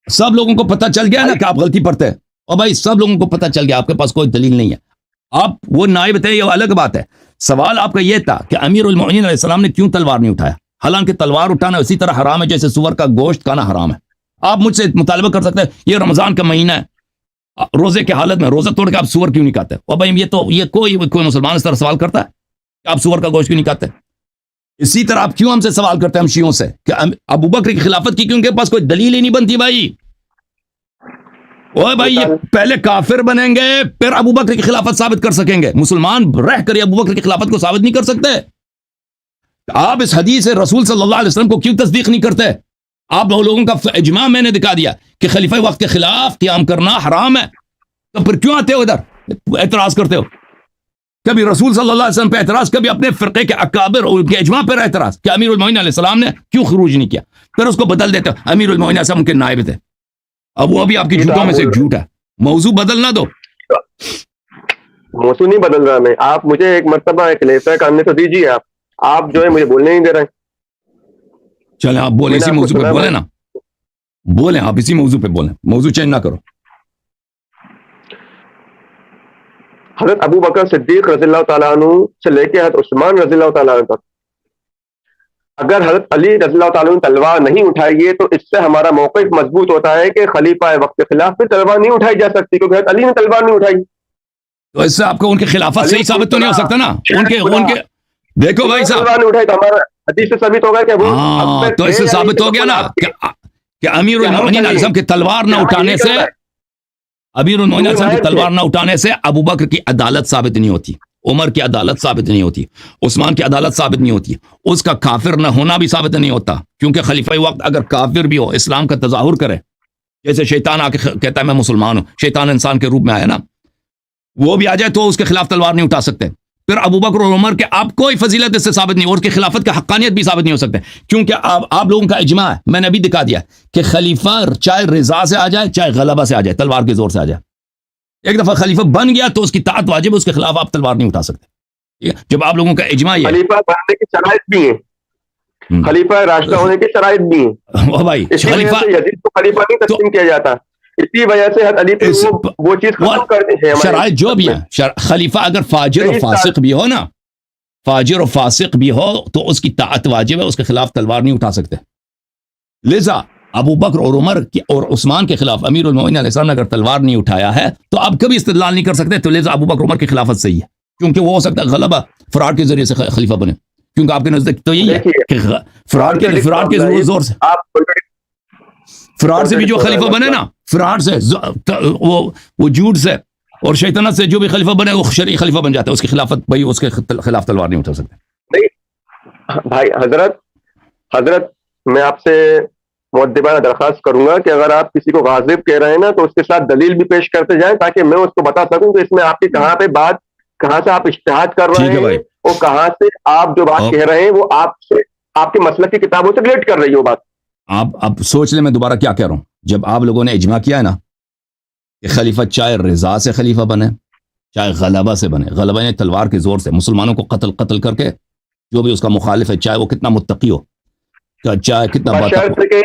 سب لوگوں کو پتہ چل گیا نا کہ آپ غلطی پر تھے. اور بھائی سب لوگوں کو پتہ چل گیا آپ کے پاس کوئی دلیل نہیں ہے. آپ وہ نائب تھے، یہ الگ بات ہے. سوال آپ کا یہ تھا کہ امیر المؤمنین علیہ السلام نے کیوں تلوار نہیں اٹھایا، حالانکہ تلوار اٹھانا اسی طرح حرام ہے جیسے سور کا گوشت کھانا حرام ہے. آپ مجھ سے مطالبہ کر سکتے ہیں یہ رمضان کا مہینہ ہے، روزے کی حالت میں روزہ توڑ کے آپ سور کیوں نہیں کھاتے؟ اور بھائی یہ کوئی مسلمان اس طرح سوال کرتا ہے کہ آپ سور کا گوشت کیوں نہیں کھاتے؟ اسی طرح آپ کیوں ہم سے سوال کرتے ہیں ہم شیعوں سے کہ ابو بکر کی خلافت کی کیوں ان کے پاس کوئی دلیل ہی نہیں بنتی بھائی. اوے بھائی یہ پہلے کافر بنیں گے پھر ابو بکر کی خلافت ثابت کر سکیں گے. مسلمان رہ کر ابو بکر کی خلافت کو ثابت نہیں کر سکتے. آپ اس حدیث رسول صلی اللہ علیہ وسلم کو کیوں تصدیق نہیں کرتے؟ آپ لوگوں کا اجماع میں نے دکھا دیا کہ خلیفہ وقت کے خلاف قیام کرنا حرام ہے، تو پھر کیوں آتے ہو ادھر اعتراض کرتے ہو؟ کبھی رسول صلی اللہ علیہ وسلم پہ اعتراض، کبھی اپنے فرقے کے اکابر اور ان کے اجماع پر اعتراض کہ امیر المؤمنین علیہ السلام نے کیوں خروج نہیں کیا. پھر اس کو بدل دیتے ہو امیر المؤمنین علیہ السلام ان کے نائب تھے. اب وہ بھی آپ کی جھوٹوں میں سے ایک جھوٹ ہے. موضوع بدل نہ دو. موضوع نہیں بدل رہا میں. آپ مجھے ایک مرتبہ ایک خلیفہ کرنے تو دیجیے. آپ جو ہے مجھے بولنے نہیں دے رہے. چلیں آپ بولیں اسی موضوع پہ بولیں نا، بولیں آپ اسی موضوع پہ بولیں، موضوع چینج نہ کرو. حضرت ابو بکر صدیق رضی اللہ تعالیٰ عنہ سے لے کے حضرت عثمان رضی اللہ تعالیٰ عنہ تک اگر حضرت علی رضی اللہ تعالیٰ عنہ تلوار نہیں اٹھائیے تو اس سے ہمارا موقف مضبوط ہوتا ہے کہ خلیفہ وقت کے خلاف پھر تلوار نہیں اٹھائی جا سکتی، کیونکہ حضرت علی نے تلوار نہیں اٹھائی. تو اس سے آپ کو ان کی خلافت صحیح ثابت تو نہیں ہو سکتا نا. ان کے دیکھو بھائی صاحب، تلوار نہیں اٹھائی تو ہمارا حدیث سے ثابت ہوگا کہ وہ تو اس سے ثابت ہو گیا نا کہ امیر المؤمنین علیہ السلام کی تلوار نہ اٹھانے سے، امیر المؤمنین علیہ السلام کی تلوار نہ اٹھانے سے ابو بکر کی عدالت ثابت نہیں ہوتی، عمر کی عدالت ثابت نہیں ہوتی، عثمان کی عدالت ثابت نہیں ہوتی، اس کا کافر نہ ہونا بھی ثابت نہیں ہوتا. کیونکہ خلیفہ وقت اگر کافر بھی ہو، اسلام کا تظاہر کرے، جیسے شیطان آ کے کہتا ہے میں مسلمان ہوں، شیطان انسان کے روپ میں آیا نا، وہ بھی آ جائے تو اس کے خلاف تلوار نہیں اٹھا سکتے. پھر ابو بکر اور عمر کے آپ کوئی فضیلت اس سے ثابت نہیں، اور اس کی خلافت کا حقانیت بھی ثابت نہیں ہو سکتے. کیونکہ آپ لوگوں کا اجماع ہے، میں نے ابھی دکھا دیا کہ خلیفہ چاہے رضا سے آ جائے چاہے غلبہ سے آ جائے، تلوار کے زور سے آ جائے. ایک دفعہ خلیفہ بن گیا تو اس کی طاعت واجب ہے، اس کے خلاف آپ تلوار نہیں اٹھا سکتے. جب آپ لوگوں کا اجماع ہے خلیفہ بننے کی شرائط بھی ہیں، خلیفہ راشدہ ہونے کی شرائط بھی ہیں. بھائی خلیفہ یزید کو خلیفہ نہیں تسلیم کیا جاتا، اسی وجہ سے حضرت علی وہ چیز ختم کر دی ہے. شرائط جو بھی ہیں، خلیفہ اگر فاجر و فاسق بھی ہو نا، فاجر و فاسق بھی ہو تو اس کی طاعت واجب ہے، اس کے خلاف تلوار نہیں اٹھا سکتے. لذا ابو بکر اور عمر اور عثمان کے خلاف امیر المؤمنین علیہ السلام نے اگر تلوار نہیں اٹھایا ہے تو آپ کبھی استدلال نہیں کر سکتے. تو لذا ابو بکر عمر کی خلافت صحیح ہے، کیونکہ وہ ہو سکتا ہے غلبہ فراڈ کے ذریعے سے خلیفہ بنے. کیونکہ آپ کے نزدیک تو یہی ہے کہ فراڈ کے زور سے، فراڈ سے بھی جو خلیفہ بنے نا، فراڈ سے وہ جھوٹ سے اور شیطنت سے جو بھی خلیفہ بنے وہ شرعی خلیفہ بن جاتا ہے. اس کی خلافت بھائی اس کے خلاف تلوار نہیں اٹھا سکتے. نہیں بھائی حضرت میں آپ سے مؤدبانہ درخواست کروں گا کہ اگر آپ کسی کو غاضب کہہ رہے ہیں نا تو اس کے ساتھ دلیل بھی پیش کرتے جائیں تاکہ میں اس کو بتا سکوں کہ اس میں آپ کی کہاں پہ بات، کہاں سے آپ اجتہاد کر رہے ہیں وہ کہاں سے آپ جو بات کہہ رہے ہیں وہ آپ کے مسلک کی کتابوں سے ریلیٹ کر رہی ہو بات. آپ اب سوچ لیں میں دوبارہ کیا کہہ رہا ہوں. جب آپ لوگوں نے اجماع کیا ہے نا کہ خلیفہ چاہے رضا سے خلیفہ بنے چاہے غلبہ سے بنے, غلبہ نے تلوار کے زور سے مسلمانوں کو قتل کر کے جو بھی اس کا مخالف ہے, چاہے وہ کتنا متقی ہو, چاہے کتنا بشرط کہ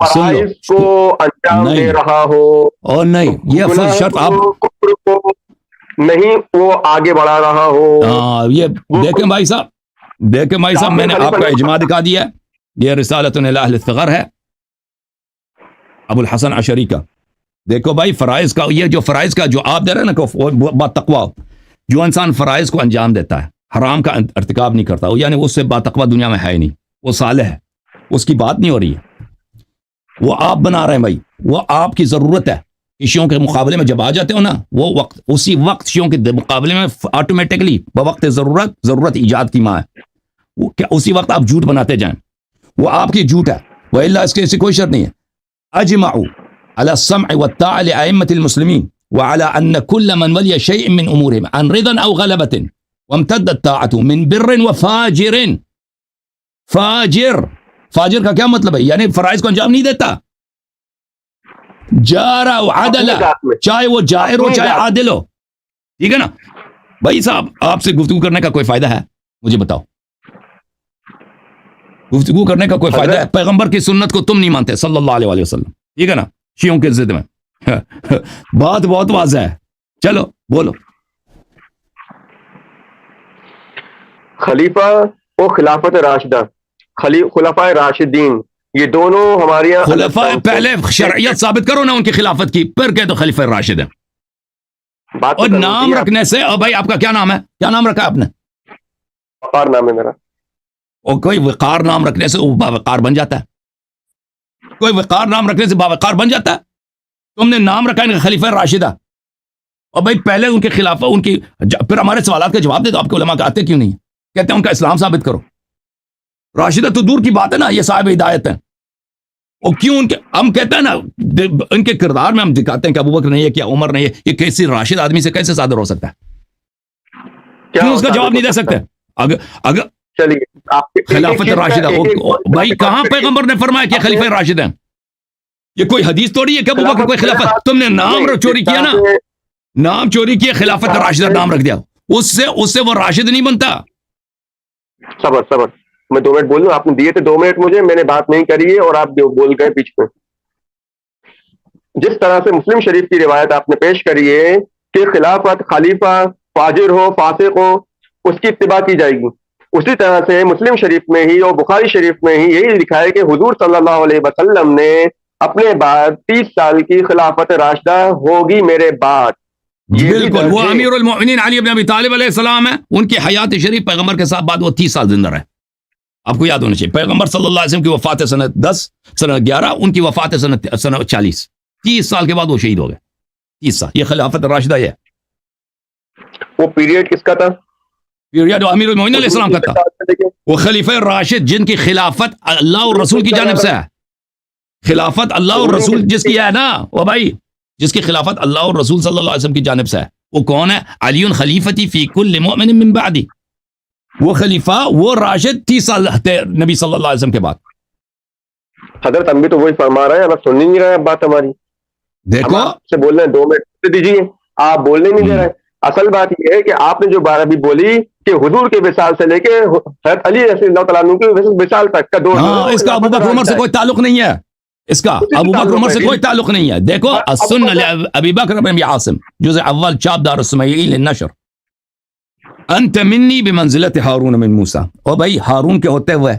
فرائض کو انجام دے رہا ہو, اور نہیں یہ فرض شرط آپ کفر کو نہیں وہ آگے بڑھا رہا ہو. یہ دیکھیں بھائی صاحب میں نے آپ کا اجماع دکھا دیا ہے. یہ رسالۃ الی اہل الثغر ہے ابو الحسن عشری کا. دیکھو بھائی فرائض کا, یہ جو فرائض کا جو آپ دے رہے ہیں نا با تقوی, جو انسان فرائض کو انجام دیتا ہے حرام کا ارتکاب نہیں کرتا, یعنی اس سے با تقوی دنیا میں ہے ہی نہیں, وہ صالح ہے, اس کی بات نہیں ہو رہی ہے. وہ آپ بنا رہے ہیں بھائی, وہ آپ کی ضرورت ہے. شیعوں کے مقابلے میں جب آ جاتے ہو نا, وہ وقت اسی وقت شیعوں کے مقابلے میں آٹومیٹکلی بوقت ضرورت ایجاد کی ماں ہے. وہ کیا اسی وقت آپ جھوٹ بناتے جائیں, وہ آپ کی جھوٹ ہے. وإلا اس کے کوئی شرط نہیں ہے. اجمعوا على السمع والطاعة لأئمة المسلمين وعلى أن كل من ولي شيء من أمورهم عن رضا أو غلبة وامتدت طاعته من بر وفاجر. فاجر کا کیا مطلب ہے؟ یعنی فرائض کو انجام نہیں دیتا, جار و عدل, چاہے وہ جائر ہو چاہے عادل ہو. ٹھیک ہے نا بھائی صاحب, آپ سے گفتگو کرنے کا کوئی فائدہ ہے مجھے بتاؤ؟ گفتگو کرنے کا کوئی فائدہ ہے؟ پیغمبر کی سنت کو تم نہیں مانتے صلی اللہ علیہ وسلم, ٹھیک ہے نا, شیعوں کے ضد میں بات بہت واضح ہے. چلو بولو. خلیفہ و خلافت راشدہ, خلفائے راشدین, یہ دونوں ہمارے یہاں خلفاء پہلے شرعیت ثابت کرو نا ان کی خلافت کی, پھر کہ تو خلیفہ راشد ہے. اور نام رکھنے سے, اور بھائی آپ کا کیا نام ہے, کیا نام رکھا آپ نے؟ وقار نام ہے میرا. اور کوئی وقار نام رکھنے سے وہ باوقار بن جاتا ہے, کوئی وقار نام رکھنے سے باوقار بن جاتا ہے. تم نے نام رکھا ان کا خلیفہ راشدہ, اور بھائی پہلے ان کے خلاف ان کی, پھر ہمارے سوالات کا جواب دے دو. آپ کے علماء آتے کیوں نہیں, کہتے ہیں ان کا اسلام ثابت کرو. راشدہ تو دور کی بات ہے نا, یہ صاحب ہدایت ہیں. اور کیوں ان کے, ہم کہتے ہیں نا ان کے کردار میں ہم دکھاتے ہیں کہ ابوبکر نہیں ہے, کیا عمر نہیں ہے, یہ کیسی راشد آدمی سے کیسے صادر ہو سکتا ہے؟ کیوں اس کا جواب نہیں دے سکتے؟ اگر خلافت راشدہ, بھائی کہاں پیغمبر نے فرمایا کہ خلیفہ راشد ہیں؟ یہ کوئی حدیث توڑی ہے کہ ابوبکر کوئی خلافت, تم نے نام چوری کیا نا, نام چوری کیا, خلافت راشدہ نام رکھ دیا, اس سے وہ راشد نہیں بنتا. صبر میں 2 منٹ بولوں, آپ نے دیے تھے 2 منٹ مجھے, میں نے بات نہیں کری ہے اور آپ بول گئے بیچ میں. جس طرح سے مسلم شریف کی روایت آپ نے پیش کری ہے کہ خلافت خلیفہ فاجر ہو فاسق ہو اس کی اتباع کی جائے گی, اسی طرح سے مسلم شریف میں ہی اور بخاری شریف میں ہی یہی لکھا ہے کہ حضور صلی اللہ علیہ وسلم نے اپنے بعد 30 سال کی خلافت راشدہ ہوگی میرے بعد. بالکل, وہ امیر المؤمنین علی بن ابی طالب علیہ السلام ہے, ان کی حیات شریف پیغمبر کے ساتھ بعد وہ 30 سال زندہ رہے. آپ کو یاد ہونا چاہیے, پیغمبر صلی اللہ علیہ وسلم کی وفات سنت 10, سنت 11, ان کی وفات سنت 40, 30 سال کے بعد وہ شہید ہو گئے. 30 سال, یہ خلافت راشدہ ہے. وہ پیریڈ کس کا تھا؟ پیریڈ امیر المؤمنین علیہ السلام کا تھا. وہ خلیفہ راشد جن کی خلافت اللہ اور رسول کی جانب سے ہے. خلافت اللہ اور رسول جس کی ہے نا, وہ بھائی جس کی خلافت اللہ اور رسول صلی اللہ علیہ وسلم کی جانب سے ہے, وہ کون ہے؟ علی خلیفتی فی کل مؤمن من بعدی. وہ خلیفہ, وہ راشد 30 سال رہتے نبی صلی اللہ علیہ وسلم کے بعد. حضرت ہم بھی تو وہی فرما رہے ہیں, اب سن نہیں رہے ہیں بات ہماری. دیکھو سے بول رہے ہیں 2 منٹ دیجیے, آپ بولنے نہیں دے رہے. اصل بات یہ ہے کہ آپ نے جو بات ابھی بولی کہ حضور کے وصال سے لے کے حضرت علی رضی اللہ تعالیٰ عنہ کے وصال تک کا دور, اس کا ابوبکر عمر سے کوئی تعلق نہیں ہے, اس کا ابوبکر عمر سے کوئی تعلق نہیں ہے. دیکھو السنہ ابی بکر بن عاصم جزء اول چاپ دار السمیعی للنشر, انت منی بمنزلت ہارون من موسیٰ. اور بھائی ہارون کے ہوتے ہوئے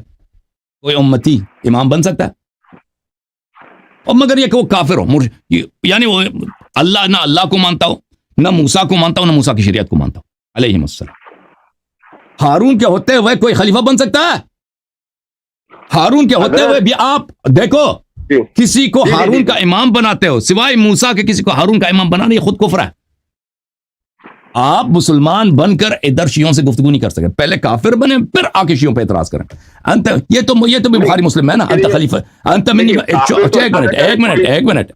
کوئی امتی امام بن سکتا ہے؟ اور مگر یہ کہ وہ کافر ہو, یعنی وہ اللہ کو مانتا ہو, نہ موسیٰ کو مانتا ہو, نہ موسیٰ کی شریعت کو مانتا ہو علیہ السلام. ہارون کے ہوتے ہوئے کوئی خلیفہ بن سکتا ہے؟ ہارون کے ہوتے ہوئے بھی آپ دیکھو, کسی کو ہارون کا امام بناتے ہو سوائے موسیٰ کے, کسی کو ہارون کا امام بنانا یہ خود کفر ہے. آپ مسلمان بن کر ادھر شیعوں سے گفتگو نہیں کر سکتے, پہلے کافر بنے پھر آ کے شیعوں پہ اعتراض کریں. انت یہ تو بھی بخاری مسلم ہے نا, انت خلیفہ انت منی, ایک منٹ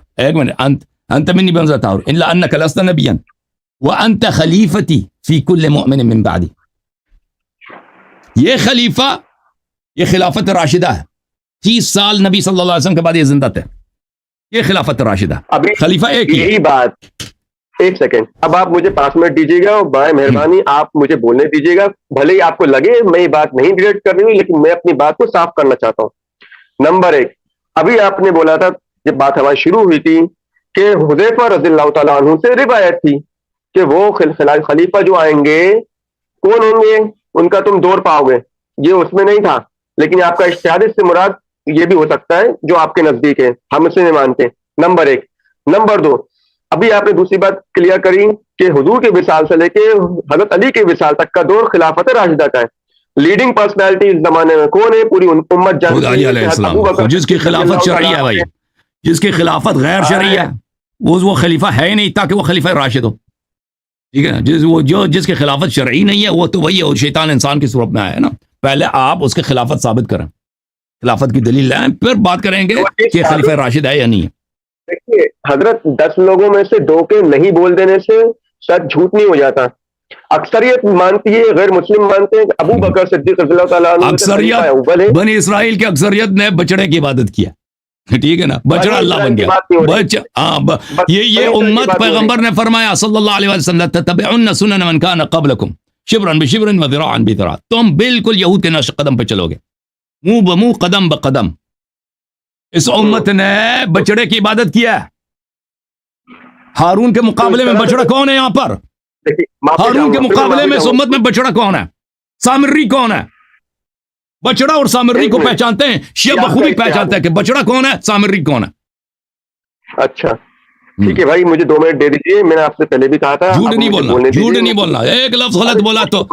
انت منی بمنزلت ہارون الا انک لست نبیا وانت خلیفتی فی کل مؤمن من بعدی. یہ خلیفہ یہ خلافت راشدہ ہے. 30 سال نبی صلی اللہ علیہ وسلم کے بعد یہ زندہ تھے. یہ خلافت راشدہ ابھی خلیفہ ایک ہی ہے. یہی بات. ایک سیکنڈ, اب آپ مجھے 5 منٹ دیجیے گا, برائے مہربانی آپ مجھے بولنے دیجیے گا. بھلے ہی آپ کو لگے میں یہ بات نہیں ڈیلیٹ کر رہی ہوں, لیکن میں اپنی بات کو صاف کرنا چاہتا ہوں. نمبر 1, ابھی آپ نے بولا تھا جب بات ہماری شروع ہوئی تھی کہ حذیفہ رضی اللہ تعالیٰ عنہ سے روایت تھی کہ وہ خلیفہ جو آئیں گے کون ہوں گے, ان کا تم دور پاؤ گے. یہ اس میں نہیں تھا, لیکن آپ کا اجتہاد سے مراد یہ بھی ہو سکتا ہے جو آپ کے نزدیک ہے, ہم اسے نہیں مانتے. نمبر 1. نمبر 2, ابھی آپ نے دوسری بات کلیئر کری کہ حضور کے وصال سے لے کے حضرت علی کے وصال تک کا دور خلافت راشدہ کا ہے. لیڈنگ پرسنالٹی اس زمانے میں کون ہے؟ پوری امت خود علی علیہ السلام, جس کی خلافت شرعی ہے بھائی, جس کی خلافت غیر شرعی ہے وہ خلیفہ ہے ہی نہیں تاکہ وہ خلیفہ راشد ہو. ٹھیک ہے, جس کی خلافت شرعی نہیں ہے وہ تو وہی ہے, شیطان انسان کی صورت میں آیا ہے نا. پہلے آپ اس کی خلافت ثابت کریں, خلافت کی دلیل لائیں, پھر بات کریں گے کہ خلیفہ راشد ہے یا نہیں ہے. دیکھیے حضرت 10 لوگوں میں سے 2 کے نہیں بول دینے سے شاید جھوٹ نہیں ہو جاتا. اکثریت مانتی ہے, غیر مسلم مانتے ہیں کہ ابو بکر صدیق رضی اللہ تعالیٰ عنہ اکثریت بنی اسرائیل کی اکثریت نے بچڑے کی عبادت کیا. ٹھیک ہے نا, بچڑا اللہ بن گیا. یہ امت پیغمبر نے فرمایا صلی اللہ علیہ وسلم تتبعن سنن من کان قبلکم شبرا بشبر وذراعا بذراع, تم بالکل یہود کے نقش قدم پہ چلو گے, منہ بمنہ قدم بقدم. اس امت نے بچڑے کی عبادت کیا ہے. ہارون کے مقابلے میں بچڑا کون ہے یہاں پر؟ ہارون کے مقابلے میں اس امت میں بچڑا کون ہے؟ سامری کون ہے؟ بچڑا اور سامری کو پہچانتے ہیں, شیعہ بخوبی پہچانتے ہیں کہ بچڑا کون ہے, سامری کون ہے. اچھا ٹھیک ہے بھائی, مجھے 2 منٹ دے دیجیے. میں نے آپ سے پہلے بھی کہا تھا جھوٹ نہیں بولنا, جھوٹ نہیں بولنا. ایک لفظ غلط بولا تو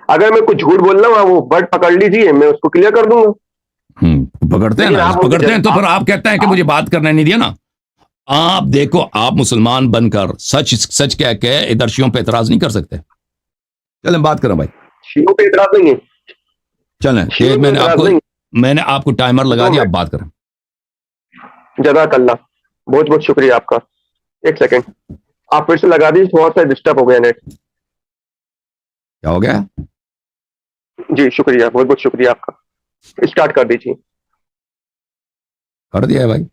اگر میں کچھ جھوٹ بول رہا ہوں وہ برڈ پکڑ لیجیے, میں اس کو کلیئر کر دوں گا. پکڑتے ہیں نا, پکڑتے ہیں تو پھر آپ کہتے ہیں کہ مجھے بات کرنے نہیں دیا نا. آپ دیکھو, آپ مسلمان بن کر سچ کہہ کے ادھر شیعوں پہ اعتراض نہیں کر سکتے. چلیں بات کریں بھائی. شیعوں پہ اعتراض نہیں ہے, چلیں میں نے آپ کو ٹائمر لگا دیا, آپ بات کریں. جزاک اللہ, بہت بہت شکریہ آپ کا. ایک سیکنڈ آپ پھر سے لگا دیجیے, تھوڑا سا ڈسٹرب ہو گیا نیٹ. کیا ہو گیا؟ جی شکریہ, بہت بہت شکریہ آپ کا. اسٹارٹ کر دیجیے. کر دیا ہے بھائی.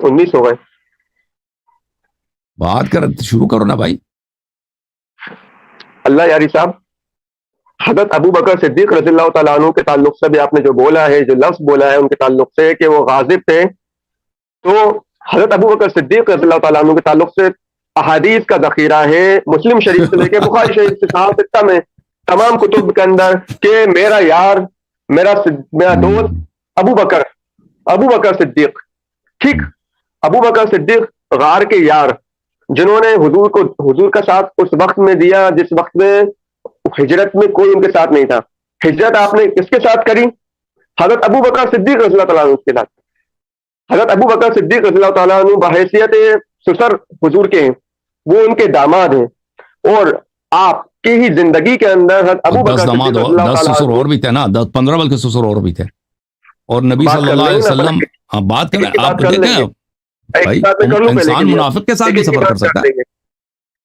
19 ہو گئے. بات کر شروع کرو نا بھائی. اللہ یاری صاحب, حضرت ابو بکر صدیق رضی اللہ تعالیٰ عنہ کے تعلق سے بھی آپ نے جو بولا ہے, جو لفظ بولا ہے ان کے تعلق سے کہ وہ غاضب تھے, تو حضرت ابو بکر صدیق رضی اللہ تعالیٰ عنہ کے تعلق سے احادیث کا ذخیرہ ہے, مسلم شریف سے لے کے بخاری شریف سے صحاح ستہ میں تمام کتب کے اندر, کہ میرا یار میرا دوست ابو بکر صدیق. ٹھیک, ابو بکر صدیق غار کے یار, جنہوں نے حضور کا ساتھ اس وقت میں دیا جس وقت میں ہجرت میں کوئی ان کے ساتھ نہیں تھا. ہجرت آپ نے کس کے ساتھ کری؟ حضرت ابو بکر صدیق رضی اللہ تعالیٰ عنہ کے ساتھ. حضرت ابو بکر صدیق رضی اللہ تعالیٰ عنہ بحیثیت سسر حضور کے ہیں, وہ ان کے داماد ہیں, اور آپ کی ہی زندگی کے اندر حضرت ابو بکر صدیق رضی اللہ 10 سسر اور بھی تھے نا, 15 بلکہ سسر اور بھی تھے, اور نبی صلی اللہ علیہ وسلم. بات کریں, آپ دیکھیں بھائی, انسان منافق کے ساتھ بھی سفر کر سکتا ہے.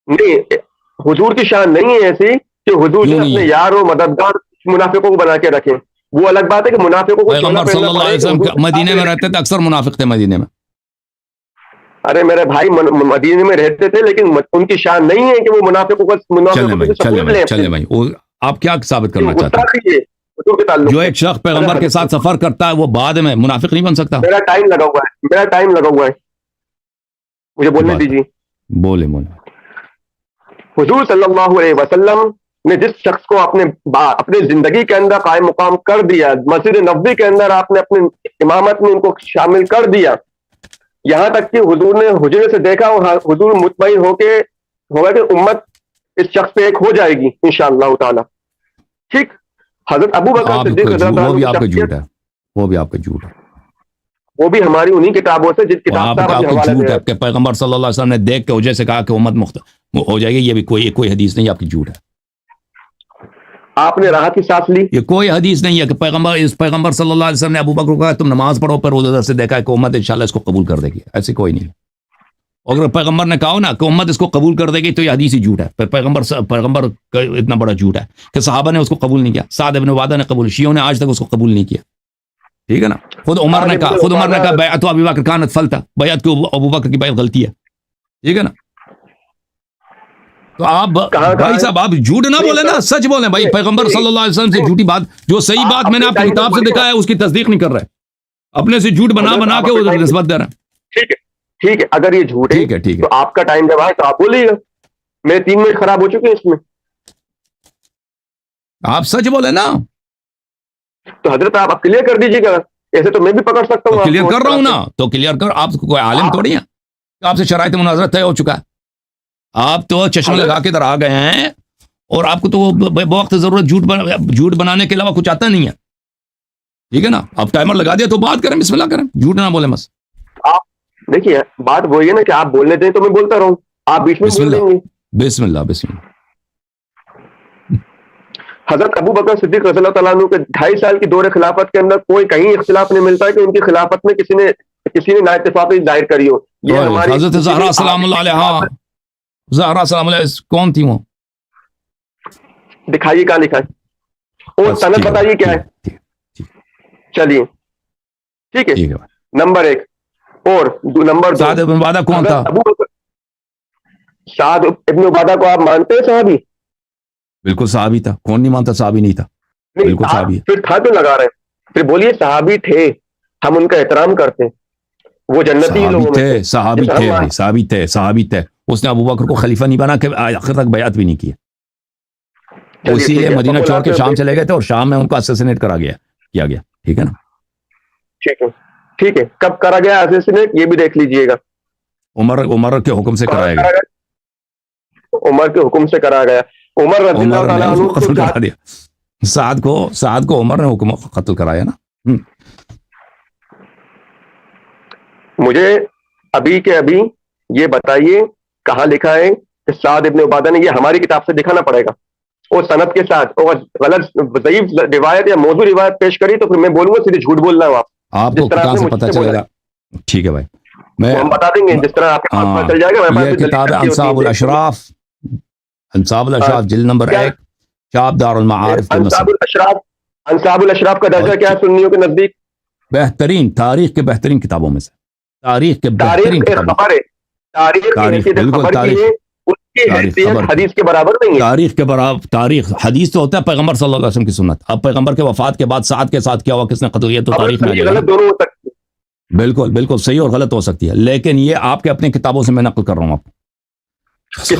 نہیں, حضور کی شان نہیں ہے ایسی کہ حضور نے اپنے یار و مددگار منافقوں کو بنا کے رکھیں. وہ الگ بات ہے کہ منافقوں کو پیغمبر صلی اللہ علیہ وسلم مدینے میں رہتے تھے, اکثر منافق تھے مدینے میں. ارے میرے بھائی مدینے میں رہتے تھے, لیکن ان کی شان نہیں ہے کہ وہ منافقوں کو. چلے بھائی, آپ کیا ثابت کرنا چاہتے ہیں؟ جو ایک شخص پیغمبر کے ساتھ سفر کرتا ہے وہ بعد میں منافق نہیں بن سکتا. میرا ٹائم لگا ہوا ہے, مجھے بولنے دیجیے. بولے. حضور صلی اللہ علیہ وسلم نے جس شخص کو اپنے زندگی کے اندر قائم مقام کر دیا, مسجد نبوی کے اندر آپ نے اپنے امامت میں ان کو شامل کر دیا, یہاں تک کہ حضور نے حجرے سے دیکھا اور حضور مطمئن ہوگا کہ امت اس شخص پہ ایک ہو جائے گی انشاءاللہ تعالی. ٹھیک, حضرت ابو بکر صدیق وہ بھی آپ کا جھوٹ ہے, وہ بھی ہماری انہی کتابوں سے, جس کتاب کا جھوٹ ہے کہ پیغمبر صلی اللہ علیہ وسلم نے دیکھ کے وجہ سے کہا کہ امت مختلف ہو جائے گی. یہ بھی کوئی حدیث نہیں, آپ کی جھوٹ ہے. آپ نے راحت کی سانس لی, یہ کوئی حدیث نہیں ہے کہ پیغمبر صلی اللہ علیہ وسلم نے ابو بکر کو کہا تم نماز پڑھو, پر ادھر سے دیکھا کہ امت انشاءاللہ اس کو قبول کر دے گی. ایسی کوئی نہیں. اگر پیغمبر نے کہا نا کہ امت اس کو قبول کر دے گی تو یہ حدیث ہی جھوٹ ہے. پھر پیغمبر کا اتنا بڑا جھوٹ ہے کہ صحابہ نے اس کو قبول نہیں کیا, سعد بن عبادہ نے قبول, شیعوں نے آج تک اس کو قبول نہیں کیا. ٹھیک ہے نا. خود عمر نے کہا بیعت ابی بکر کانت فلتا, بیعت کو ابو بکر کی بیعت غلطی ہے. ٹھیک ہے نا. تو آپ بھائی صاحب آپ جھوٹ نہ بولیں نا, سچ بولیں بھائی. پیغمبر صلی اللہ علیہ وسلم سے جھوٹی بات, جو صحیح بات میں نے آپ کی کتاب سے دکھایا ہے اس کی تصدیق نہیں کر رہے, اپنے سے جھوٹ بنا کے وہ نسبت دے رہے ہیں. ٹھیک ہے, اگر یہ جھوٹ ٹھیک ہے تو آپ کا ٹائم جب آئے تو آپ بولیے گا. میرے 3 منٹ خراب ہو چکے ہیں اس میں. آپ سچ بولیں نا. تو حضرت آپ کلیئر کر دیجیے گا, ایسے تو میں بھی پکڑ سکتا ہوں. کلیئر کر رہا ہوں نا, تو کلیئر کر. آپ کوئی عالم تھوڑی ہیں, آپ سے شرائط مناظرہ طے ہو چکا ہے. آپ تو چشمہ لگا کے ادھر آ گئے ہیں, اور آپ کو تو بوقت ضرورت جھوٹ بنانے کے علاوہ کچھ آتا نہیں ہے. ٹھیک ہے نا. آپ ٹائمر لگا دیا تو بات کریں, بسم اللہ کریں, جھوٹ نہ بولیں بس. آپ دیکھیے بات وہی ہے نا کہ آپ بولنے دیں تو میں بولتا رہوں, آپ بیچ میں بول دیں گے. بسم اللہ بسم اللہ. حضرت ابو بکر صدیق رضی اللہ تعالیٰ عنہ کے 2.5 سال کی دور خلافت کے اندر کوئی کہیں اختلاف نہیں ملتا ہے کہ ان کی خلافت میں کسی نے نا اتفاقی ظاہر کری ہو. یہ ہماری حضرت زہرا سلام اللہ علیہ, زہرا سلام علیہ کون تھی وہ؟ دکھائیے کہاں لکھا ہے, اور سند بتائیے کیا ہے. چلیے ٹھیک ہے, نمبر 1. اور نمبر 2, سعد ابن عبادہ کون تھا؟ سعد ابن عبادہ کو آپ مانتے ہیں صحابی؟ بالکل صحابی تھا, کون نہیں مانتا صحابی نہیں تھا, بالکل صحابی. پھر تھا تو لگا رہے ہیں, پھر بولیے صحابی تھے, ہم ان کا احترام کرتے ہیں, وہ جنتی لوگوں میں تھے. صحابی تھے. اس نے ابو بکر کو خلیفہ نہیں بنا کہ آخر تک بیعت بھی نہیں کی. اسی لیے مدینہ چھوڑ کے شام چلے گئے تھے, اور شام میں ان کو اسیسینیٹ کیا گیا. ٹھیک ہے نا. ٹھیک ہے, کب کرا گیا اسیسینیٹ یہ بھی دیکھ لیجئے گا. عمر کے حکم سے کرایا گیا. عمر کے حکم سے کرایا گیا. عمر رضی اللہ تعالیٰ عنہ کو قتل کرا دیا. سعد کو عمر نے حکم قتل کرایا نا. مجھے ابھی کے ابھی یہ بتائیے کہاں لکھا ہے کہ سعد ابن عبادہ نے, یہ ہماری کتاب سے دکھانا پڑے گا, اور سند کے ساتھ. اور غلط ضعیف روایت یا موضوع روایت پیش کری تو پھر میں بولوں گا سیدھے جھوٹ بولنا ہے. آپ کو کہاں سے پتہ چلے گا؟ ٹھیک ہے بھائی, ہم بتا دیں گے جس طرح آپ کے پاس چل جائے گا. یہ کتاب ہے انصاب الاشراف, جلد نمبر 1, چاپ دار المعارف. انصاب الاشراف کا درجہ کیا ہے سنیوں کے نزدیک؟ بہترین, تاریخ کے بہترین کتابوں میں سے. تاریخ کے بہترین کتابوں. حدیث کے برابر نہیں ہے. تاریخ حدیث تو ہوتا ہے پیغمبر صلی اللہ علیہ وسلم کی سنت. اب پیغمبر کے وفات کے بعد سعد کے ساتھ کیا ہوا, کس نے قتل کیا, تو تاریخ میں غلط دونوں ہو سکتی ہے. بالکل صحیح اور غلط ہو سکتی ہے, لیکن یہ آپ کے اپنی کتابوں سے میں نقل کر رہا ہوں. آپ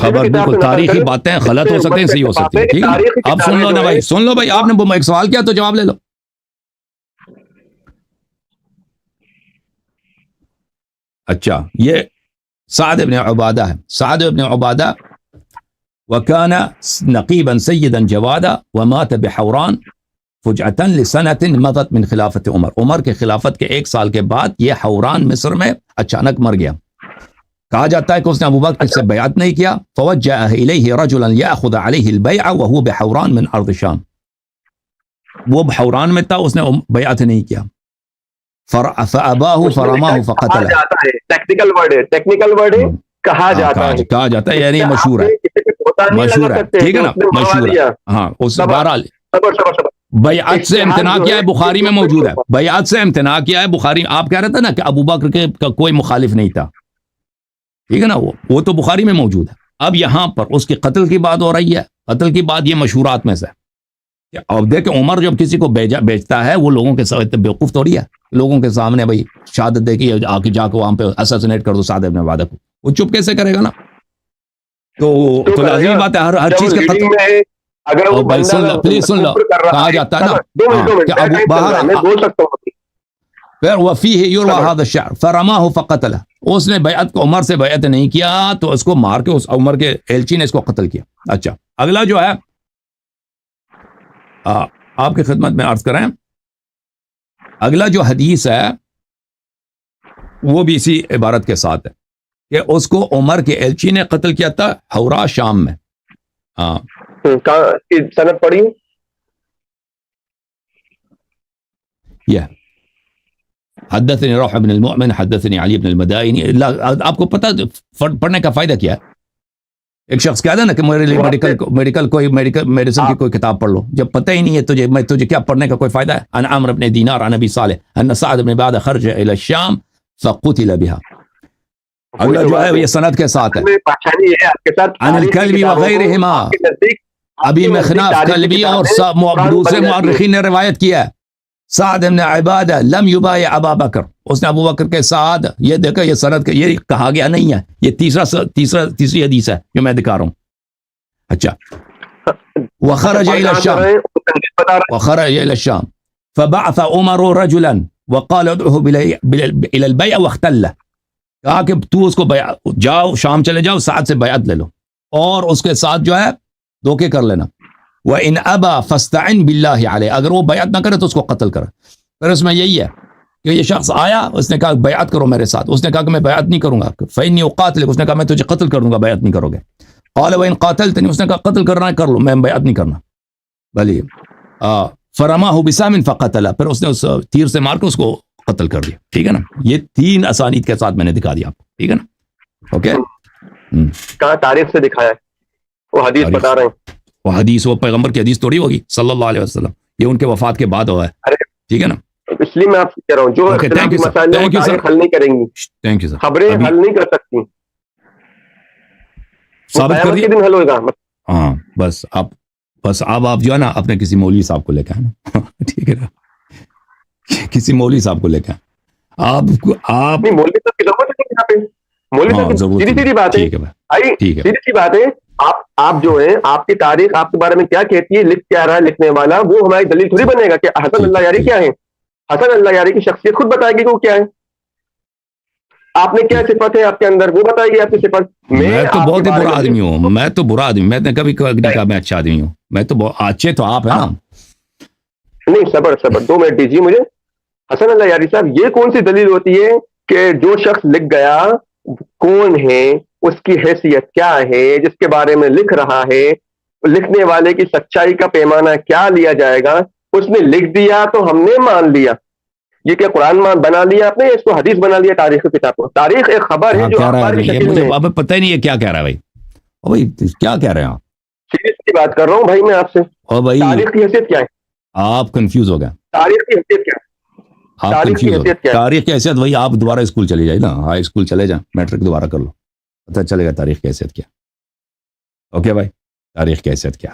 خبر بالکل تاریخی باتیں غلط ہو سکتے ہیں, صحیح ہو سکتی ہیں. ٹھیک ہے, آپ سن لو نا بھائی, سن لو بھائی. آپ نے ایک سوال کیا تو جواب لے لو. اچھا, یہ سعد ابن عبادہ ہے. سعد ابن عبادہ وكان نقيبا سيدا جوادا ومات بحوران فجأة لسنة مضت من خلافت عمر. عمر کے خلافت کے 1 سال کے بعد یہ حوران مصر میں اچانک مر گیا. کہا جاتا ہے کہ اس نے ابو بکر سے بیعت نہیں کیا. فوجہ الیہ رجلا یاخذ علیہ البیع وهو بحوران من ارض شام. وہ حوران میں تھا, اس نے بیعت نہیں کیا. فاباہ فرماہ فقتلہ. ٹیکنیکل ورڈ ہے, کہا جاتا ہے یعنی مشہور ہے. ٹھیک ہے نا, مشہور ہے. ہاں, اس بہرحال بیعت سے امتناع کیا ہے, بخاری میں موجود ہے. بیعت سے امتناع کیا ہے بخاری. آپ کہہ رہے تھے نا کہ ابو بکر کے کوئی مخالف نہیں تھا. ٹھیک ہے نا, وہ تو بخاری میں موجود ہے. اب یہاں پر اس کی قتل کی بات ہو رہی ہے. قتل کی بات یہ مشہورات میں سے. اب دیکھیں عمر جب کسی کو بیچتا ہے, وہ لوگوں کے ساتھ بیوقوف تھوڑی ہے. لوگوں کے سامنے بھائی شہادت دے کے آ کے جا کے وہاں پہ اساسینیٹ کر دو سعد ابن عبادہ کو, وہ چپ کیسے کرے گا نا. تو لازمی بات ہے ہر چیز کے قتل. اگر وہ بھائی سن لو, پلیز سن لو. کہا جاتا ہے نا کہ ابو بہر پھر وفیہ یروى هذا الشعر فرماه فقتله. اس نے بیعت کو, عمر سے بیعت نہیں کیا تو اس کو مار کے اس عمر کے ایلچی نے اس کو قتل کیا. اچھا, اگلا جو ہے آپ کی خدمت میں عرض کریں, اگلا جو حدیث ہے وہ بھی اسی عبارت کے ساتھ ہے کہ اس کو عمر کے ایلچی نے قتل کیا تھا حورا شام میں. ہاں, سند پڑھی یہ حدثني روح بن المؤمن حدثني علی بن المدائنی. آپ کو پتہ پڑھنے کا فائدہ کیا ہے؟ ایک شخص کہہ دے نا کہ میرے لیے میڈیسن کی کوئی کتاب پڑھ لو، جب پتہ ہی نہیں ہے تجھے تجھے کیا پڑھنے کا کوئی فائدہ ہے؟ عن عمرو بن دینار عن ابی صالح ان سعد بن عبادہ خرج الى الشام فقتل بها. اللہ جو ہے یہ سند کے ساتھ ہے. عن الکلبی وغیرہما، ابی مخناف کلبی اور دوسرے مورخین نے روایت کیا ہے. سعد بن عبادہ لم یبایع ابا بکر، اس نے ابو بکر کے ساتھ، یہ دیکھا یہ سند یہ کہا گیا نہیں ہے، یہ تیسری حدیث ہے جو میں دکھا رہا ہوں. اچھا، وخرج الى الشام فبعث عمر رجلا وقال ادعه الى البيع واختل، کہا کہ تو اس کو جاؤ شام چلے جاؤ، سعد سے بیعت لے لو اور اس کے ساتھ جو ہے دھوکے کر لینا. وَإِنْ أَبَى فَاسْتَعِنْ بِاللَّهِ عَلَيْهِ، اگر وہ بیعت نہ کرے تو اس کو قتل کر. پھر اس میں یہی ہے کہ یہ شخص آیا، اس نے کہا بیعت کرو میرے ساتھ، اس نے کہا کہ میں بیعت نہیں کروں گا. فَإِنِّي أُقَاتِلُكَ، اس نے کہا میں تجھے قتل کر دوں گا بیعت نہیں کرو گے. قَالَ وَإِنْ قَاتَلْتَنِي، اس نے کہا قتل کرنا ہے کر لو، میں بیعت نہیں کرنا. بھلی فَرَمَاهُ بِسَامٍ فَقَتَلَ، پھر اس نے اس تیر سے مار کے اس کو قتل کر دیا. ٹھیک ہے نا، یہ 3 اسانید کے ساتھ میں نے دکھا دیا آپ کو. ٹھیک ہے نا، اوکے. کہاں تاریخ سے دکھایا ہے؟ وہ حدیث بتا رہے ہیں. وہ حدیث وہ پیغمبر کی حدیث تھوڑی ہوگی صلی اللہ علیہ وسلم، یہ ان کے وفات کے بعد ہوا ہے. ٹھیک ہے نا، اس لیے میں آپ سے کہہ رہا ہوں جو اختلافی مسائل ہیں وہ حل نہیں کریں گی. Thank you sir. خبریں حل نہیں کر سکتی، ثابت کر دیا. دن حل ہوگا. ہاں بس آپ جو ہے نا اپنے کسی مولوی صاحب کو لے کے آنا. ٹھیک ہے نا، کسی مولوی صاحب کو لے کے آپ مولوی صاحب کی ضرورت ہے یہاں پہ. مولوی صاحب سیدھی سیدھی بات ہے، سیدھی سی بات ہے. آپ جو ہیں، آپ کی تاریخ آپ کے بارے میں کیا کہتی ہے، لکھ کیا رہا ہے لکھنے والا، وہ ہماری دلیل تھوڑی بنے گا کہ حسن اللہ یاری کیا ہے. حسن اللہ یاری کی شخصیت خود بتائے گی کہ وہ کیا ہے. آپ نے کیا صفت ہے آپ کے اندر، وہ بتائے گی آپ کی صفت. میں تو بہت ہی برا آدمی ہوں، میں تو برا آدمی، میں نے کبھی کہا میں اچھا آدمی ہوں. میں تو اچھے تو آپ ہیں نا. نہیں، صبر 2 منٹ دیجیے مجھے. حسن اللہ یاری صاحب، یہ کون سی دلیل ہوتی ہے کہ جو شخص لکھ گیا کون ہے، اس کی حیثیت کیا ہے، جس کے بارے میں لکھ رہا ہے، لکھنے والے کی سچائی کا پیمانہ کیا لیا جائے گا؟ اس نے لکھ دیا تو ہم نے مان لیا. یہ کیا قرآن بنا لیا آپ نے، اس کو حدیث بنا لیا تاریخ کی کتاب کو؟ تاریخ ایک خبر ہے جو ہماری شکل میں ہے. مجھے پتہ ہی نہیں ہے کیا کہہ رہا ہے بھائی کیا کہہ رہے ہیں آپ؟ سیریس کی بات کر رہا ہوں بھائی میں آپ سے. تاریخ کی حیثیت کیا ہے؟ آپ کنفیوز ہو گئے. تاریخ کی حیثیت کیا ہے؟ تاریخ کی حیثیت وہی آپ دوبارہ اسکول چلے جائے نا، ہائی اسکول چلے جائیں، میٹرک دوبارہ کر لو، پتہ چلے گا تاریخ کی حیثیت کیا. اوکے بھائی، تاریخ کی حیثیت کیا.